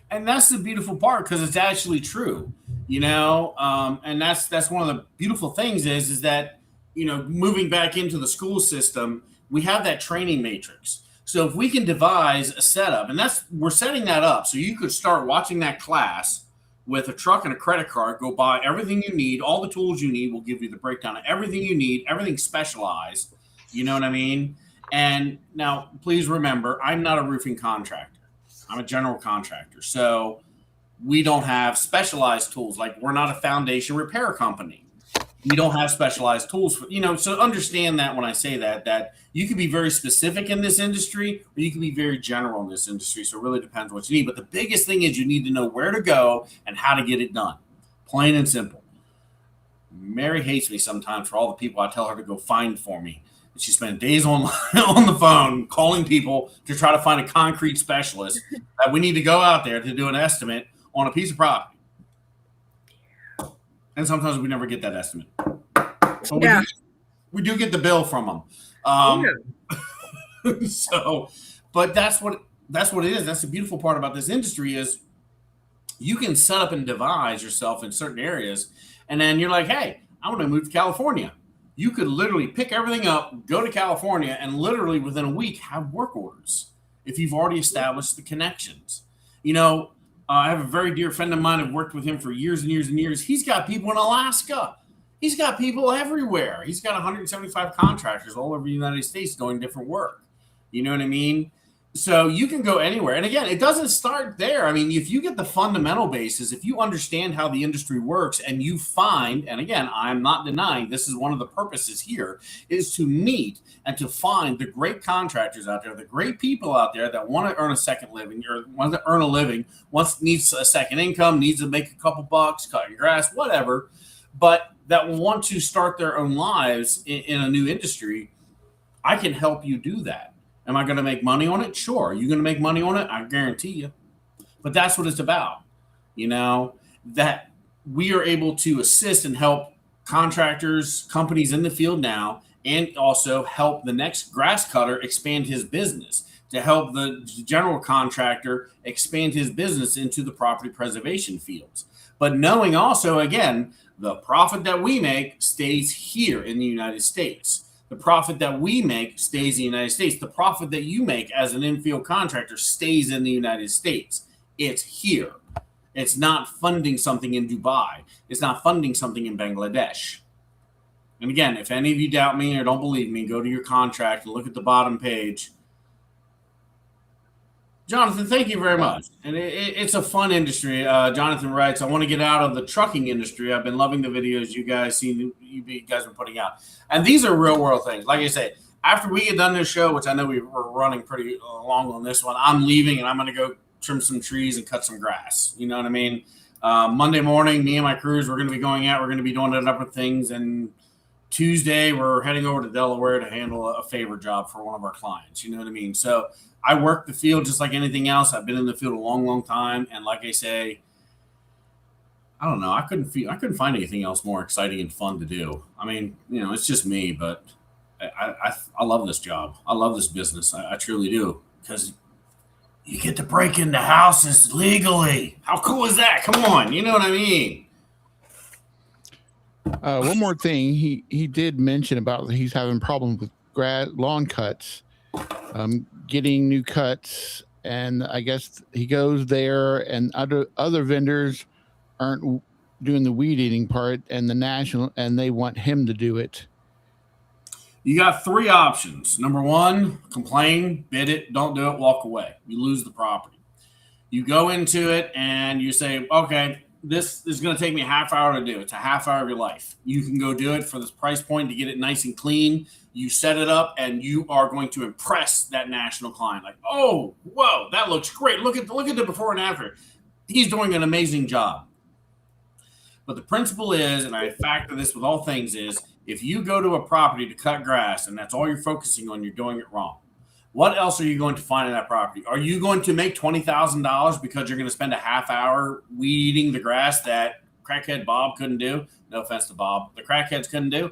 And that's the beautiful part, because it's actually true, and that's one of the beautiful things is that, moving back into the school system, we have that training matrix. So if we can devise a setup, and we're setting that up, so you could start watching that class with a truck and a credit card, go buy everything you need, all the tools you need. We'll give you the breakdown of everything you need, everything specialized. You know what I mean? And now, please remember, I'm not a roofing contractor. I'm a general contractor. So we don't have specialized tools. Like, we're not a foundation repair company. We don't have specialized tools for, so understand that when I say that you can be very specific in this industry, or you can be very general in this industry. So it really depends what you need. But the biggest thing is you need to know where to go and how to get it done. Plain and simple. Mary hates me sometimes for all the people I tell her to go find for me. And she spent days on the phone calling people to try to find a concrete specialist that we need to go out there to do an estimate on a piece of property. And sometimes we never get that estimate. But we do get the bill from them. So, but that's what it is. That's the beautiful part about this industry is you can set up and devise yourself in certain areas. And then you're like, hey, I want to move to California. You could literally pick everything up, go to California, and literally within a week have work orders if you've already established the connections. I have a very dear friend of mine. I've worked with him for years and years and years. He's got people in Alaska. He's got people everywhere. He's got 175 contractors all over the United States doing different work. You know what I mean? So you can go anywhere. And again, it doesn't start there. I mean, if you get the fundamental basis, if you understand how the industry works and you find, and again, I'm not denying this is one of the purposes here, is to meet and to find the great contractors out there, the great people out there that want to earn a second living or want to earn a living, needs a second income, needs to make a couple bucks, cutting grass, whatever, but that want to start their own lives in a new industry. I can help you do that. Am I going to make money on it? Sure. Are you going to make money on it? I guarantee you. But that's what it's about, that we are able to assist and help contractors, companies in the field now, and also help the next grass cutter expand his business, to help the general contractor expand his business into the property preservation fields. But knowing also, again, the profit that we make stays here in the United States. The profit that we make stays in the United States. The profit that you make as an infield contractor stays in the United States. It's here. It's not funding something in Dubai. It's not funding something in Bangladesh. And again, if any of you doubt me or don't believe me, go to your contract and look at the bottom page. Jonathan, thank you very much. And it's a fun industry. Jonathan writes, I want to get out of the trucking industry. I've been loving the videos you guys been putting out. And these are real world things. Like I say, after we get done this show, which I know we were running pretty long on this one, I'm leaving and I'm going to go trim some trees and cut some grass. You know what I mean? Monday morning, me and my crews, we're going to be going out. We're going to be doing a number of things. And Tuesday, we're heading over to Delaware to handle a favor job for one of our clients. You know what I mean? So I work the field just like anything else. I've been in the field a long, long time. And like I say, I don't know. I couldn't find anything else more exciting and fun to do. I mean, it's just me, but I love this job. I love this business. I truly do, because you get to break into houses legally. How cool is that? Come on. You know what I mean? One more thing. He did mention about he's having problems with lawn cuts, getting new cuts. And I guess he goes there and other vendors aren't doing the weed eating part and they want him to do it. You got three options. Number one, complain, bid it, don't do it, walk away. You lose the property. You go into it and you say, okay, this is going to take me a half hour to do. It's a half hour of your life. You can go do it for this price point to get it nice and clean. You set it up and you are going to impress that national client. Like, oh, whoa, that looks great. Look at the before and after. He's doing an amazing job. But the principle is, and I factor this with all things, is if you go to a property to cut grass and that's all you're focusing on, you're doing it wrong. What else are you going to find in that property? Are you going to make $20,000 because you're going to spend a half hour weeding the grass that crackhead Bob couldn't do? No offense to Bob. The crackheads couldn't do.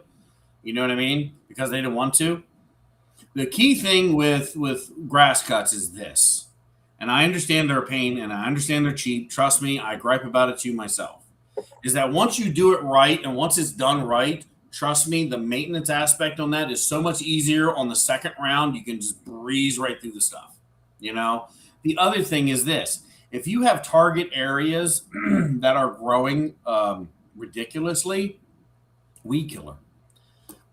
You know what I mean? Because they didn't want to. The key thing with grass cuts is this. And I understand they're a pain and I understand they're cheap. Trust me, I gripe about it too myself. Is that once you do it right and once it's done right, trust me, the maintenance aspect on that is so much easier on the second round. You can just breeze right through the stuff. The other thing is this. If you have target areas that are growing ridiculously, weed killer.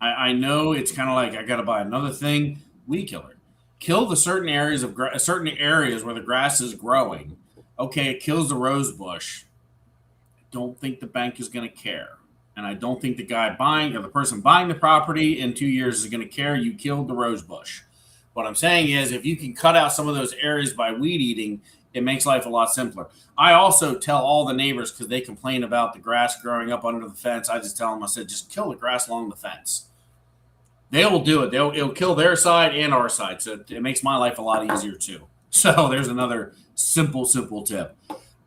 I know it's kind of like I got to buy another thing. Weed killer. Kill the certain areas where the grass is growing. Okay, it kills the rose bush. I don't think the bank is going to care. And I don't think the guy buying or the person buying the property in 2 years is going to care. You killed the rose bush. What I'm saying is if you can cut out some of those areas by weed eating, it makes life a lot simpler. I also tell all the neighbors, because they complain about the grass growing up under the fence, I just tell them, I said, just kill the grass along the fence. They will do it. It'll kill their side and our side. So it makes my life a lot easier too. So there's another simple tip.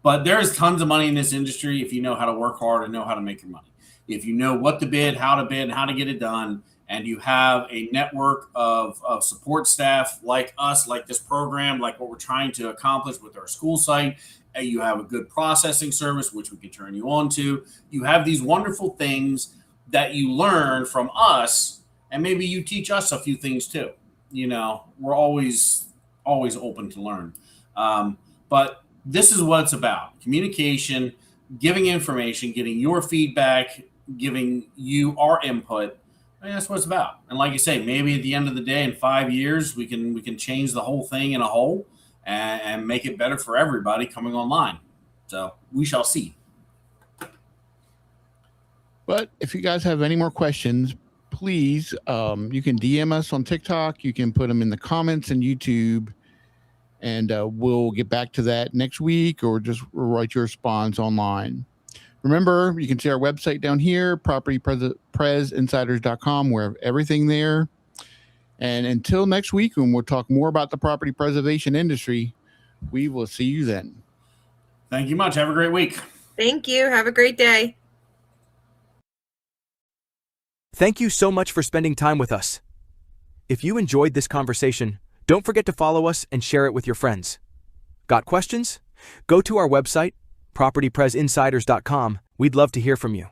But there's tons of money in this industry if you know how to work hard and know how to make your money. If you know what to bid, how to get it done, and you have a network of support staff like us, like this program, like what we're trying to accomplish with our school site, You have a good processing service, which we can turn you on to. You have these wonderful things that you learn from us, and maybe you teach us a few things too. We're always open to learn. But this is what it's about: communication, giving information, getting your feedback, giving you our input. That's what it's about. And like you say, maybe at the end of the day, in 5 years, we can change the whole thing in a whole and make it better for everybody coming online. So we shall see. But if you guys have any more questions, please, you can DM us on TikTok. You can put them in the comments on YouTube, and we'll get back to that next week, or just write your response online. Remember, you can see our website down here, propertypresinsiders.com. We have everything there. And until next week, when we'll talk more about the property preservation industry, we will see you then. Thank you much. Have a great week. Thank you. Have a great day. Thank you so much for spending time with us. If you enjoyed this conversation, don't forget to follow us and share it with your friends. Got questions? Go to our website, propertypresinsiders.com. We'd love to hear from you.